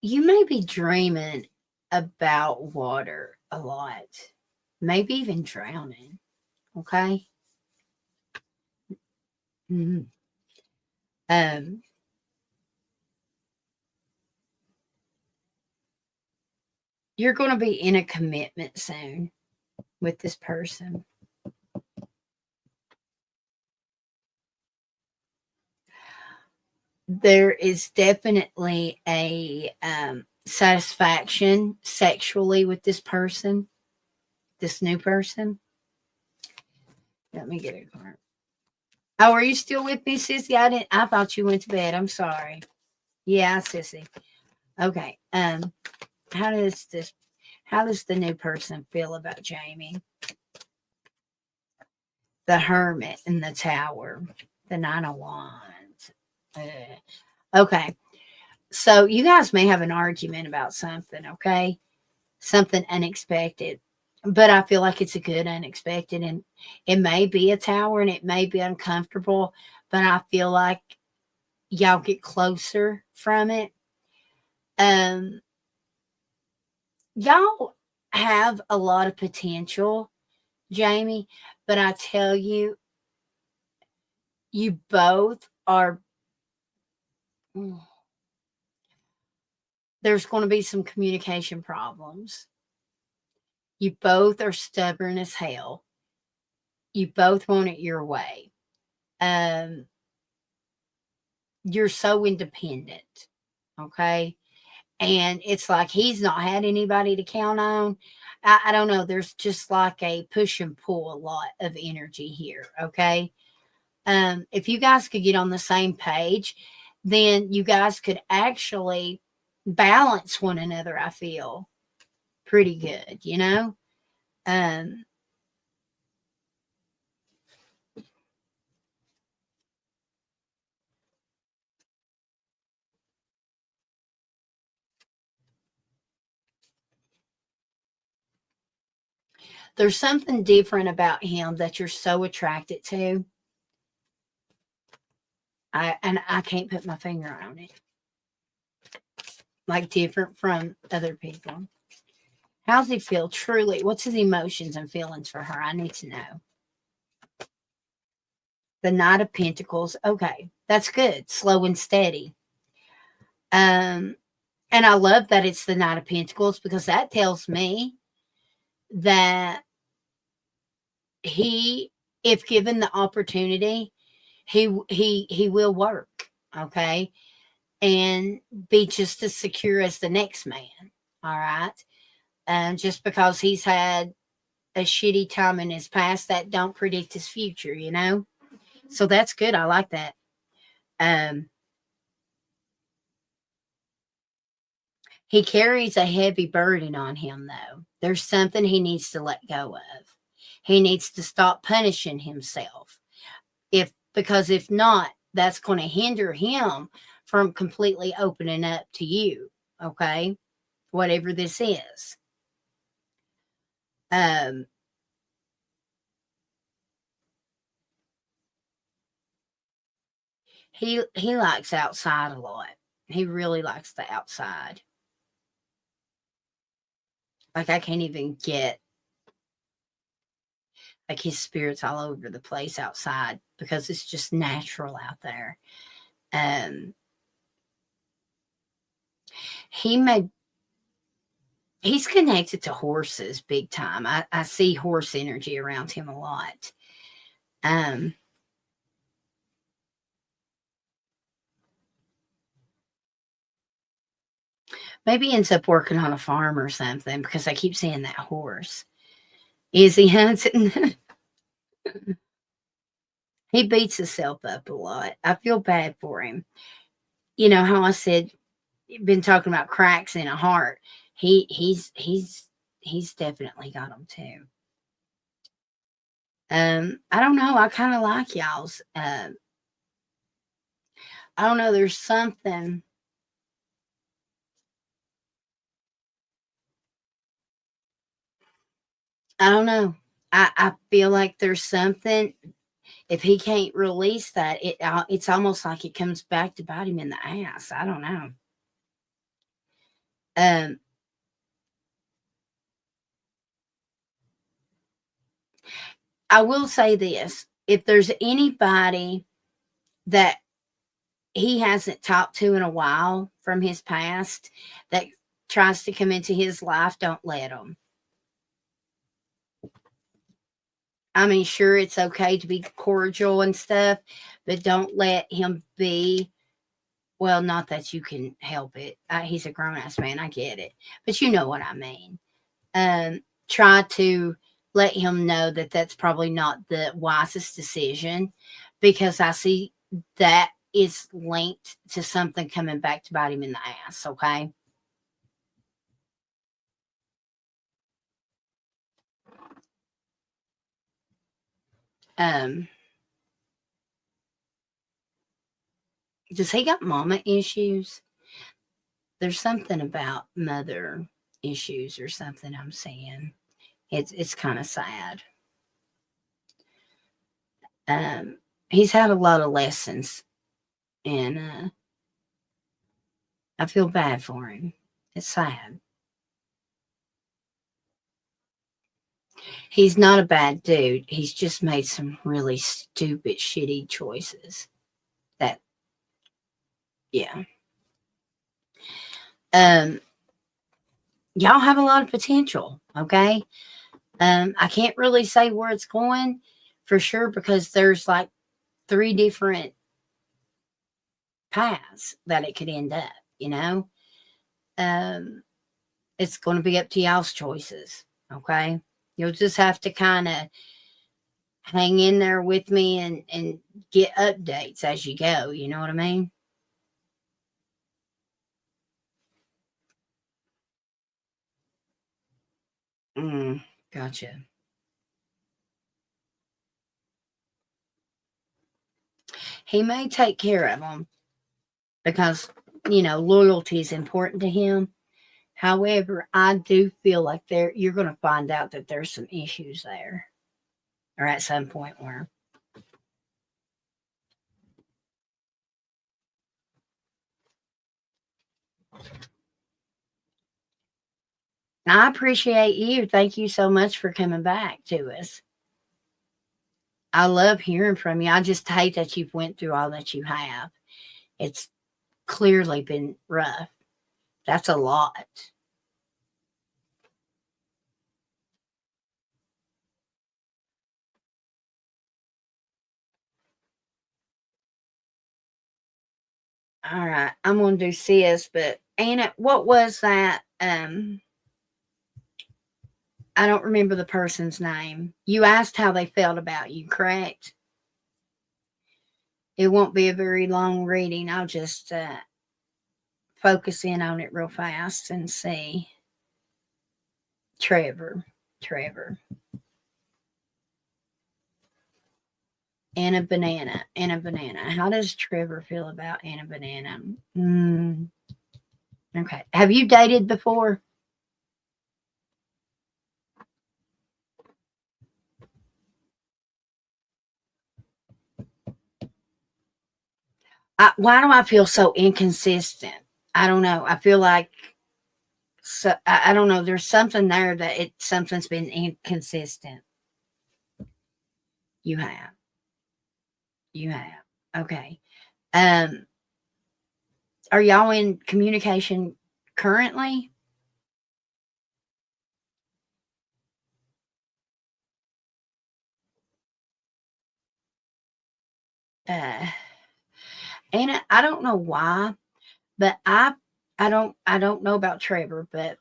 You may be dreaming about water a lot, maybe even drowning. Okay. Mm-hmm. Um, you're going to be in a commitment soon with this person. There is definitely a satisfaction sexually with this person, this new person. Let me get a card. Oh, are you still with me, Sissy? I thought you went to bed. I'm sorry. Yeah, Sissy. Okay. How does the new person feel about Jamie? The Hermit in the Tower, the Nine of Wands. Okay. So you guys may have an argument about something, okay? Something unexpected. But I feel like it's a good unexpected, and it may be a tower and it may be uncomfortable, but I feel like y'all get closer from it. Y'all have a lot of potential, Jamie, but I tell you, you both are. There's going to be some communication problems. You both are stubborn as hell. You both want it your way. Um, you're so independent, okay? And it's like he's not had anybody to count on. I don't know. There's just like a push and pull, a lot of energy here, okay? If you guys could get on the same page, then you guys could actually balance one another, I feel pretty good, you know? Um, there's something different about him that you're so attracted to. I can't put my finger on it. Like different from other people. How's he feel truly? What's his emotions and feelings for her? I need to know. The Knight of Pentacles. Okay, that's good. Slow and steady. And I love that it's the Knight of Pentacles, because that tells me that he, if given the opportunity, he will work. Okay, and be just as secure as the next man. All right. And just because he's had a shitty time in his past, that don't predict his future, you know? So that's good. I like that. He carries a heavy burden on him, though. There's something he needs to let go of. He needs to stop punishing himself. If Because if not, that's going to hinder him from completely opening up to you. Okay. Whatever this is. He likes outside a lot. He really likes the outside. Like, I can't even get, like, his spirit's all over the place outside because it's just natural out there. He's connected to horses big time. I see horse energy around him a lot. Maybe he ends up working on a farm or something because I keep seeing that horse. Is he hunting? He beats himself up a lot. I feel bad for him. You know how I said, been talking about cracks in a heart. He's definitely got them too. I don't know. I kind of like y'all's. I don't know. There's something. I don't know. I feel like there's something. If he can't release that, it's almost like it comes back to bite him in the ass. I don't know. I will say this. If there's anybody that he hasn't talked to in a while from his past that tries to come into his life, don't let him. I mean, sure, it's okay to be cordial and stuff, but don't let him be. Well, not that you can help it. He's a grown-ass man. I get it. But you know what I mean. Try to let him know that that's probably not the wisest decision, because I see that is linked to something coming back to bite him in the ass, okay? Does he got mama issues? There's something about mother issues or something I'm seeing. It's kind of sad. He's had a lot of lessons, and I feel bad for him. It's sad. He's not a bad dude. He's just made some really stupid, shitty choices. That, yeah. Y'all have a lot of potential, okay? I can't really say where it's going for sure because there's like 3 different paths that it could end up, you know? It's going to be up to y'all's choices, okay? You'll just have to kind of hang in there with me and get updates as you go. You know what I mean? Gotcha. He may take care of them because, loyalty is important to him. However, I do feel like you're going to find out that there's some issues there, or at some point where. I appreciate you. Thank you so much for coming back to us. I love hearing from you. I just hate that you've went through all that you have. It's clearly been rough. That's a lot. All right, I'm going to do sis, but Anna, what was that? I don't remember the person's name. You asked how they felt about you, correct? It won't be a very long reading. I'll just focus in on it real fast and see. Trevor. Anna Banana. Anna Banana. How does Trevor feel about Anna Banana? Okay. Have you dated before? Why do I feel so inconsistent? I don't know. I feel like I don't know. There's something there that something's been inconsistent. You have. You have. Okay. Um, are y'all in communication currently? Uh, and I don't know why, but I don't know about Trevor, but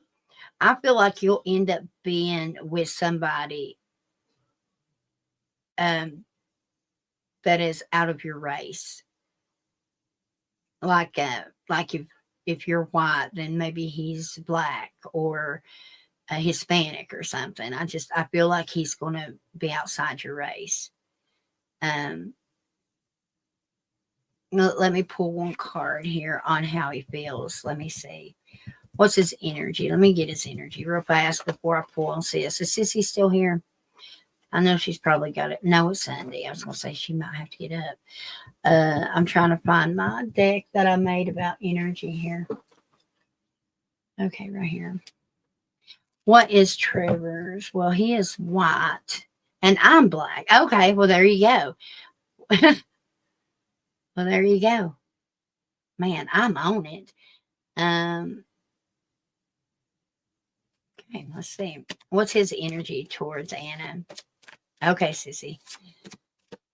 I feel like you'll end up being with somebody um that is out of your race. Like if you're white, then maybe he's black or a Hispanic or something. I feel like he's going to be outside your race. Um, let me pull one card here on how he feels. Let me see. What's his energy? Let me get his energy real fast before I pull on Sis. Is Sissy still here? I know she's probably got it. No, it's Sunday. I was going to say she might have to get up. I'm trying to find my deck that I made about energy here. Okay, right here. What is Trevor's? Well, he is white and I'm black. Okay, well, there you go. Well, there you go. Man, I'm on it. Um, okay, let's see. What's his energy towards Anna? Okay, Sissy.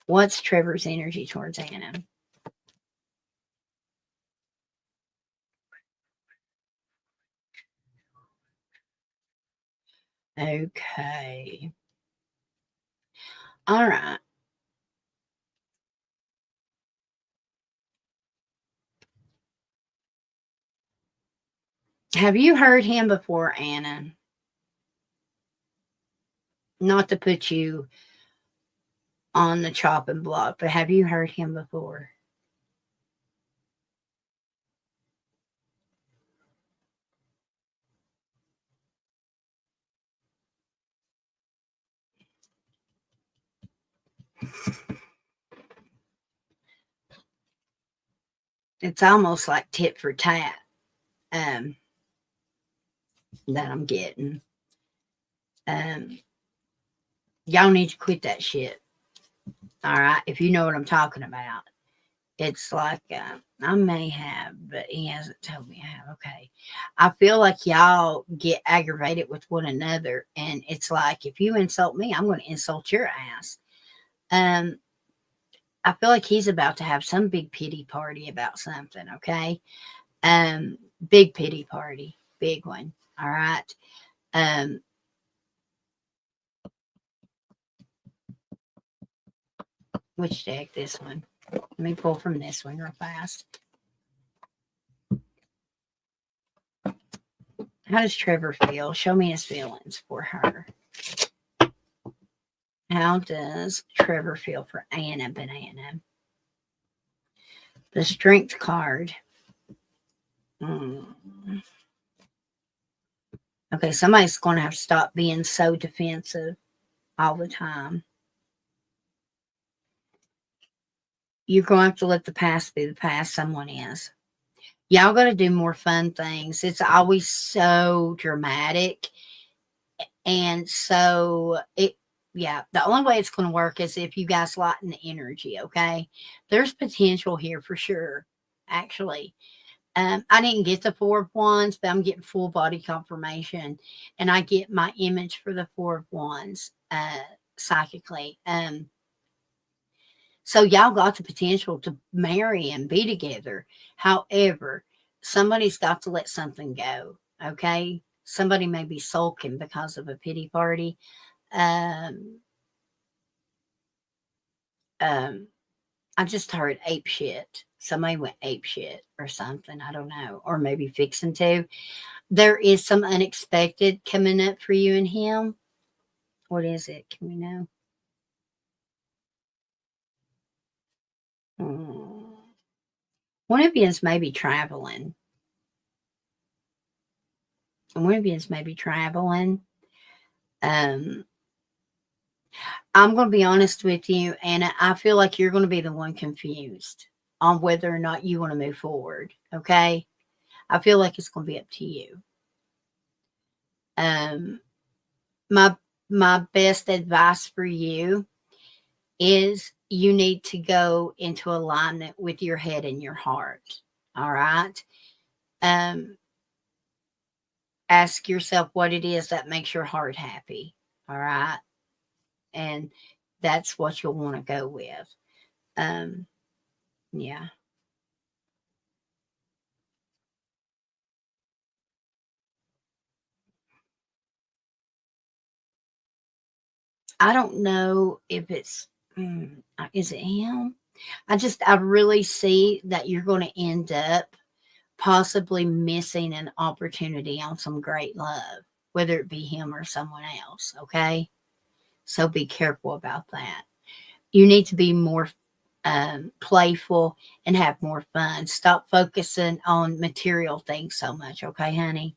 What's Trevor's energy towards Anna? Okay. All right. Have you heard him before, Anna? Not to put you on the chopping block, but have you heard him before? It's almost like tit for tat um, that I'm getting. Um, y'all need to quit that shit. All right. If you know what I'm talking about, it's like I may have, but he hasn't told me I have. Okay. I feel like y'all get aggravated with one another. And it's like, if you insult me, I'm going to insult your ass. Um, I feel like he's about to have some big pity party about something. Okay. Big pity party, big one. All right. Um, which deck? This one. Let me pull from this one real fast. How does Trevor feel? Show me his feelings for her. How does Trevor feel for Anna Banana? The Strength card. Okay, somebody's going to have to stop being so defensive all the time. You're going to have to let the past be the past. Someone is. Y'all got to do more fun things. It's always so dramatic. And so the only way it's going to work is if you guys lighten the energy, okay? There's potential here for sure, actually. I didn't get the 4 of Wands, but I'm getting full body confirmation. And I get my image for the 4 of Wands psychically. So y'all got the potential to marry and be together. However, somebody's got to let something go, okay? Somebody may be sulking because of a pity party. Um, I just heard ape shit. Somebody went ape shit or something. I don't know. Or maybe fixing to. There is some unexpected coming up for you and him. What is it? Can we know? One of you is maybe traveling. One of you is maybe traveling. I'm going to be honest with you, and I feel like you're going to be the one confused on whether or not you want to move forward. Okay? I feel like it's going to be up to you. My best advice for you is you need to go into alignment with your head and your heart. All right? Ask yourself what it is that makes your heart happy. All right? And that's what you'll want to go with. Yeah. I don't know if it's, is it him? I really see that you're going to end up possibly missing an opportunity on some great love, whether it be him or someone else. Okay. So be careful about that. You need to be more playful and have more fun. Stop focusing on material things so much. Okay, honey?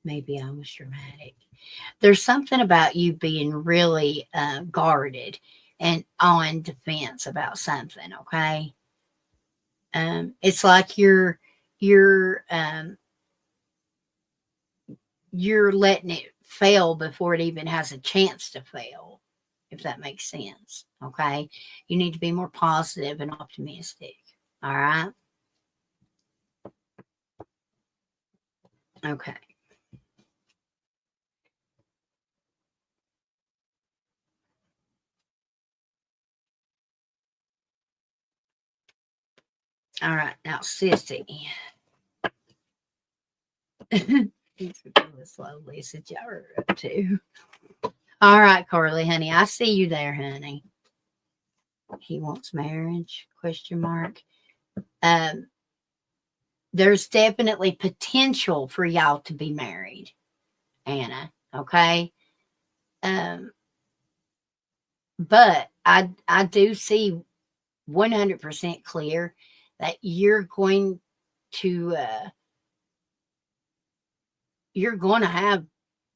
Maybe I was dramatic. There's something about you being really guarded and on defense about something. Okay. It's like you're you're letting it fail before it even has a chance to fail, if that makes sense. Okay. You need to be more positive and optimistic. All right. Okay. All right. Now, sissy. These are going slowly, since y'all are up to. All right, Carly, honey. I see you there, honey. He wants marriage? Question mark. Um, there's definitely potential for y'all to be married, Anna. Okay. Um, but I do see 100% clear that to you're going to have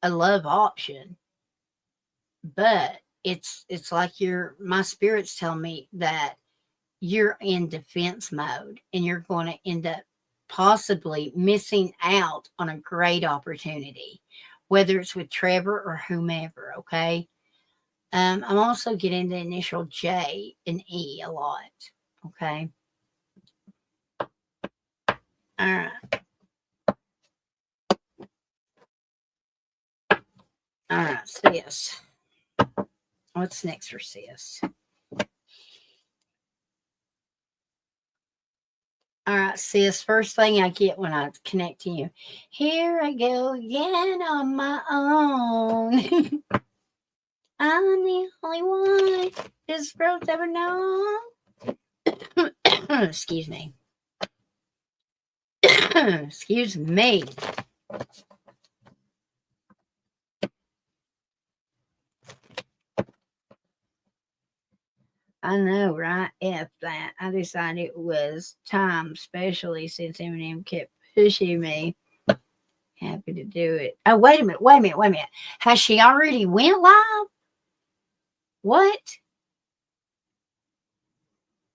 a love option, but it's like my spirits tell me that you're in defense mode and you're going to end up possibly missing out on a great opportunity, whether it's with Trevor or whomever. Okay. I'm also getting the initial J and E a lot. Okay. All right. All right, sis. What's next for sis? All right, sis. First thing I get when I connect to you, here I go again on my own. I'm the only one this world's ever known. Excuse me. Excuse me. I know, right? F that. I decided it was time, especially since M&M kept pushing me. Happy to do it. Oh, wait a minute. Has she already went live? What?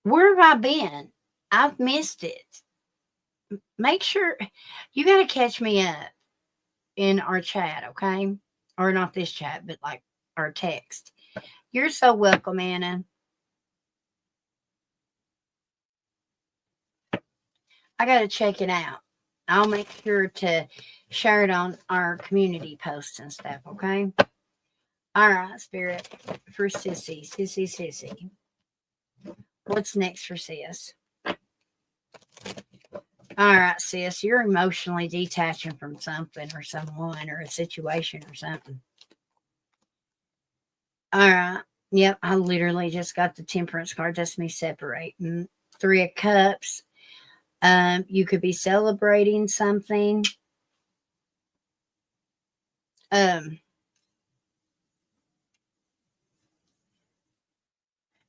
Where have I been? I've missed it. Make sure you got to catch me up in our chat, okay? Or not this chat, but like our text. You're so welcome, Anna. I got to check it out. I'll make sure to share it on our community posts and stuff, okay? All right, Spirit. For Sissy. What's next for sis? All right, sis. You're emotionally detaching from something or someone or a situation or something. All right. Yep, I literally just got the temperance card. That's me separating. 3 of Cups. You could be celebrating something.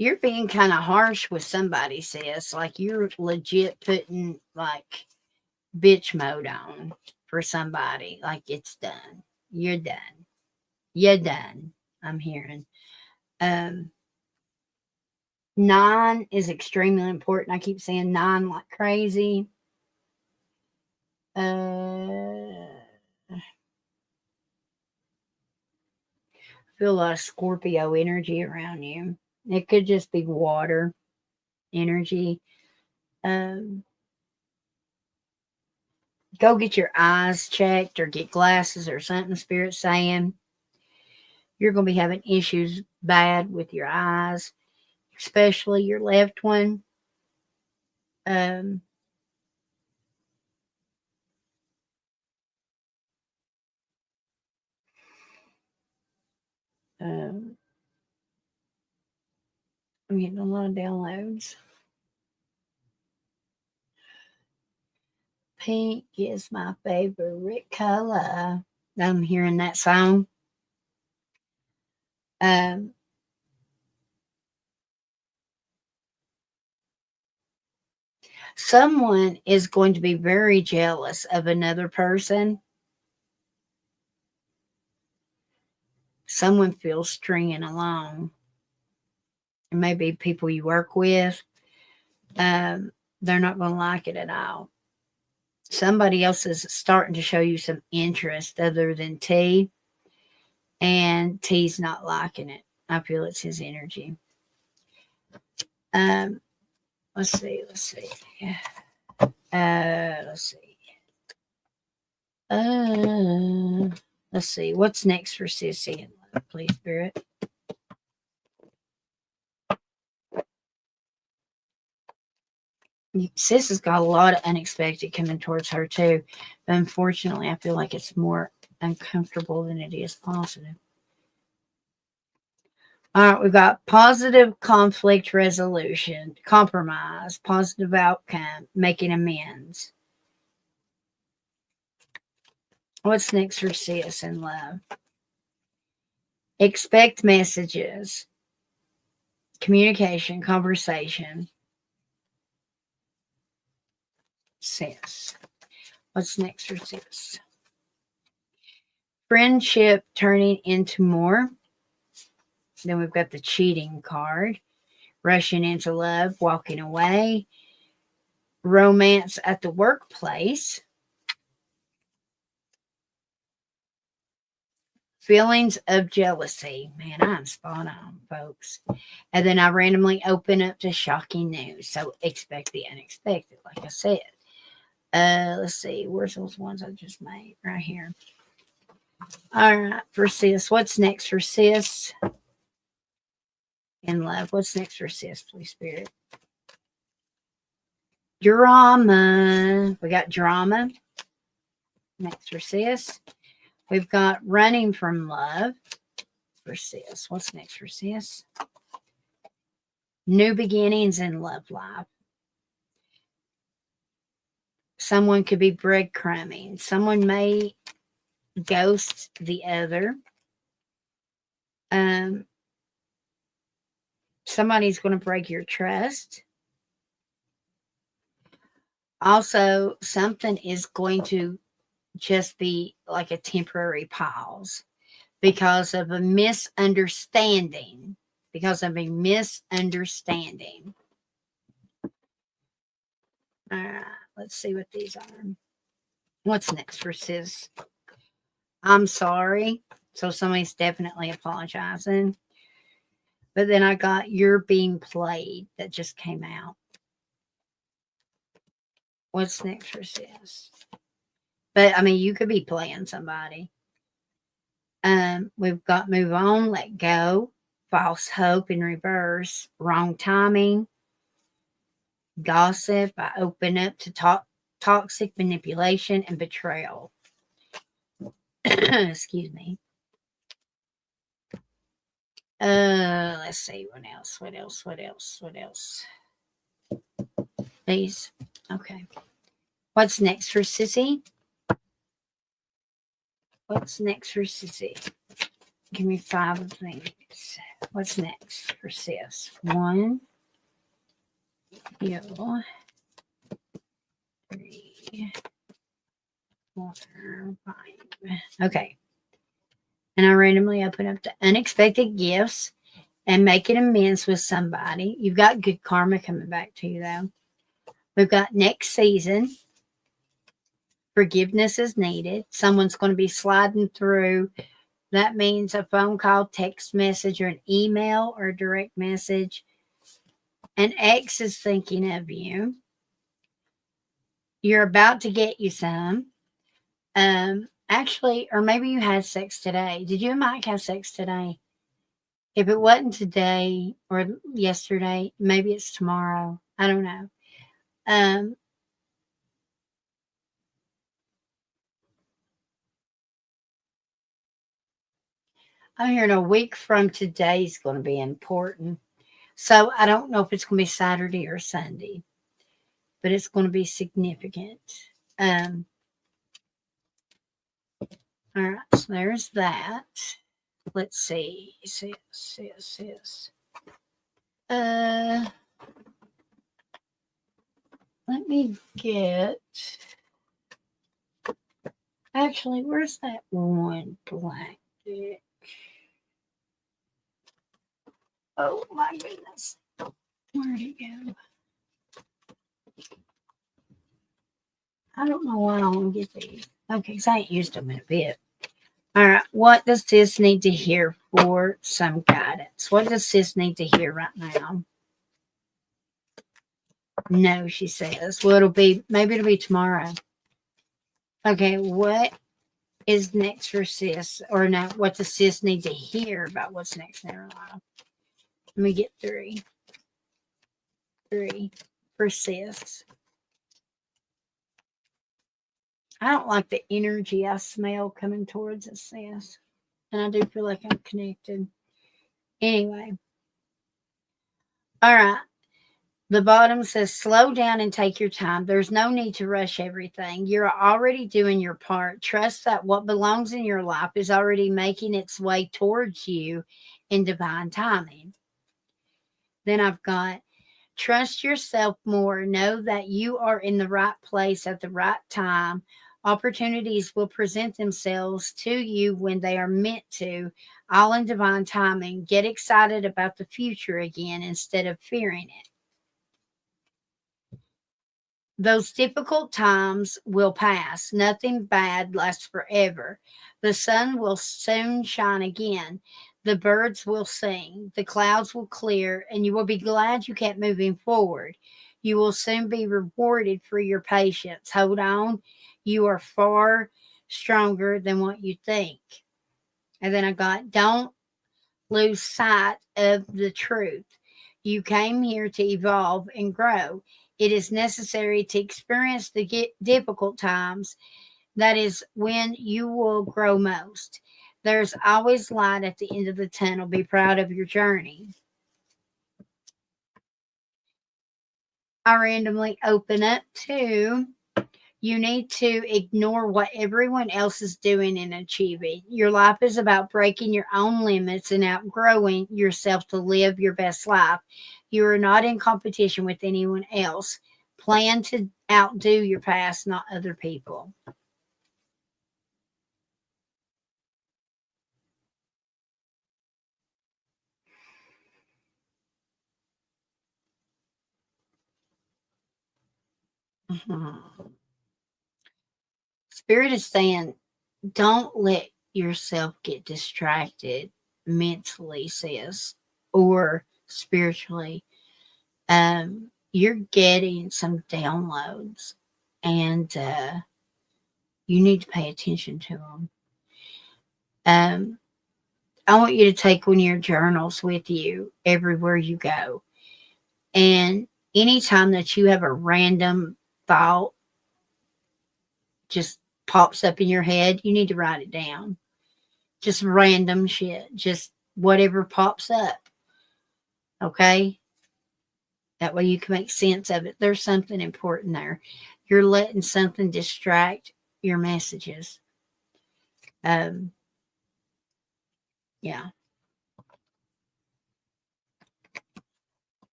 You're being kind of harsh with somebody, sis. Like you're legit putting like bitch mode on for somebody. Like it's done. You're done. You're done. I'm hearing. 9 is extremely important. I keep saying 9 like crazy. Feel a lot of Scorpio energy around you. It could just be water energy. Go get your eyes checked or get glasses or something. Spirit's saying you're going to be having issues bad with your eyes, especially your left one. I'm getting a lot of downloads. Pink is my favorite color. I'm hearing that song. Someone is going to be very jealous of another person. Someone feels stringing along. It may be people you work with. They're not going to like it at all. Somebody else is starting to show you some interest other than T, and T's not liking it. I feel it's his energy. Let's see. Let's see. Let's see. What's next for Sissy in love, please, Spirit? Sis has got a lot of unexpected coming towards her too. But unfortunately, I feel like it's more uncomfortable than it is positive. All right, we've got positive conflict resolution, compromise, positive outcome, making amends. What's next for sis in love? Expect messages, communication, conversation. Sis. What's next for sis? Friendship turning into more. Then we've got the cheating card. Rushing into love, walking away. Romance at the workplace. Feelings of jealousy. Man, I'm spot on, folks. And then I randomly open up to shocking news. So expect the unexpected, like I said. Let's see. Where's those ones I just made? Right here. All right, for sis. What's next for sis? In love. What's next for sis, please, Spirit? Drama. We got drama. Next for sis. We've got running from love for sis. What's next for sis? New beginnings in love life. Someone could be breadcrumbing. Someone may ghost the other. Somebody's going to break your trust. Also, something is going to just be like a temporary pause because of a misunderstanding. All right, let's see what these are. What's next for sis? I'm sorry. So somebody's definitely apologizing. But then I got You're Being Played that just came out. What's next for sis? But I mean, you could be playing somebody. We've got move on, let go, false hope in reverse, wrong timing, gossip. I open up to toxic manipulation and betrayal. Excuse me. Let's see what else. Please. Okay. What's next for Sissy? Give me 5 of these. What's next for sis? 1, heal, 3, 4, 5. Okay. And I randomly open up the unexpected gifts and making amends with somebody. You've got good karma coming back to you, though. We've got next season. Forgiveness is needed. Someone's going to be sliding through. That means a phone call, text message, or an email or a direct message. An ex is thinking of you. You're about to get you some. Actually, or maybe you had sex today. Did you and Mike have sex today? If it wasn't today or yesterday, maybe it's tomorrow. I don't know. I'm hearing a week from today is going to be important. So I don't know if it's going to be Saturday or Sunday, but it's going to be significant. All right, so there's that. Let's see. Let me get. Actually, where's that one black dick? Oh my goodness. Where'd it go? I don't know why I want to get these. Okay, because I ain't used them in a bit. All right, what does sis need to hear for some guidance? What does sis need to hear right now? No, she says. Well, maybe it'll be tomorrow. Okay, what is next for sis? Or no, what does sis need to hear about what's next in her life? Let me get 3. 3 for sis. I don't like the energy I smell coming towards us, sis. And I do feel like I'm connected. Anyway. All right. The bottom says, slow down and take your time. There's no need to rush everything. You're already doing your part. Trust that what belongs in your life is already making its way towards you in divine timing. Then I've got, trust yourself more. Know that you are in the right place at the right time. Opportunities will present themselves to you when they are meant to, all in divine timing. Get excited about the future again instead of fearing it. Those difficult times will pass. Nothing bad lasts forever. The sun will soon shine again. The birds will sing. The clouds will clear, and you will be glad you kept moving forward. You will soon be rewarded for your patience. Hold on. You are far stronger than what you think. And then I got, don't lose sight of the truth. You came here to evolve and grow. It is necessary to experience the difficult times. That is when you will grow most. There's always light at the end of the tunnel. Be proud of your journey. I randomly open up to, you need to ignore what everyone else is doing and achieving. Your life is about breaking your own limits and outgrowing yourself to live your best life. You are not in competition with anyone else. Plan to outdo your past, not other people. Spirit is saying, don't let yourself get distracted mentally, sis, or spiritually. You're getting some downloads, and you need to pay attention to them. I want you to take one of your journals with you everywhere you go. And anytime that you have a random thought just pops up in your head, you need to write it down. Just random shit. Just whatever pops up. Okay? That way you can make sense of it. There's something important there. You're letting something distract your messages. Yeah.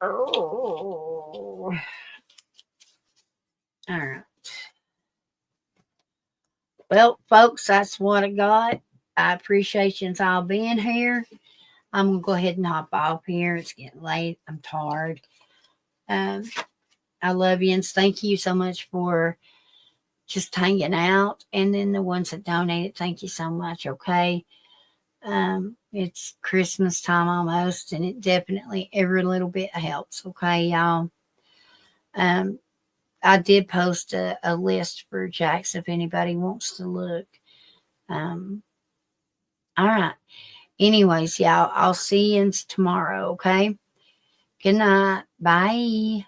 Oh. All right. Well, folks, that's what I got. I appreciate you all being here. I'm going to go ahead and hop off here. It's getting late. I'm tired. Um, I love you and thank you so much for just hanging out. And then the ones that donated, thank you so much. Okay. It's Christmas time almost, and it definitely every little bit helps. Okay, y'all. Um, I did post a list for Jax if anybody wants to look. All right. Anyways, y'all, I'll see you tomorrow. Okay. Good night. Bye.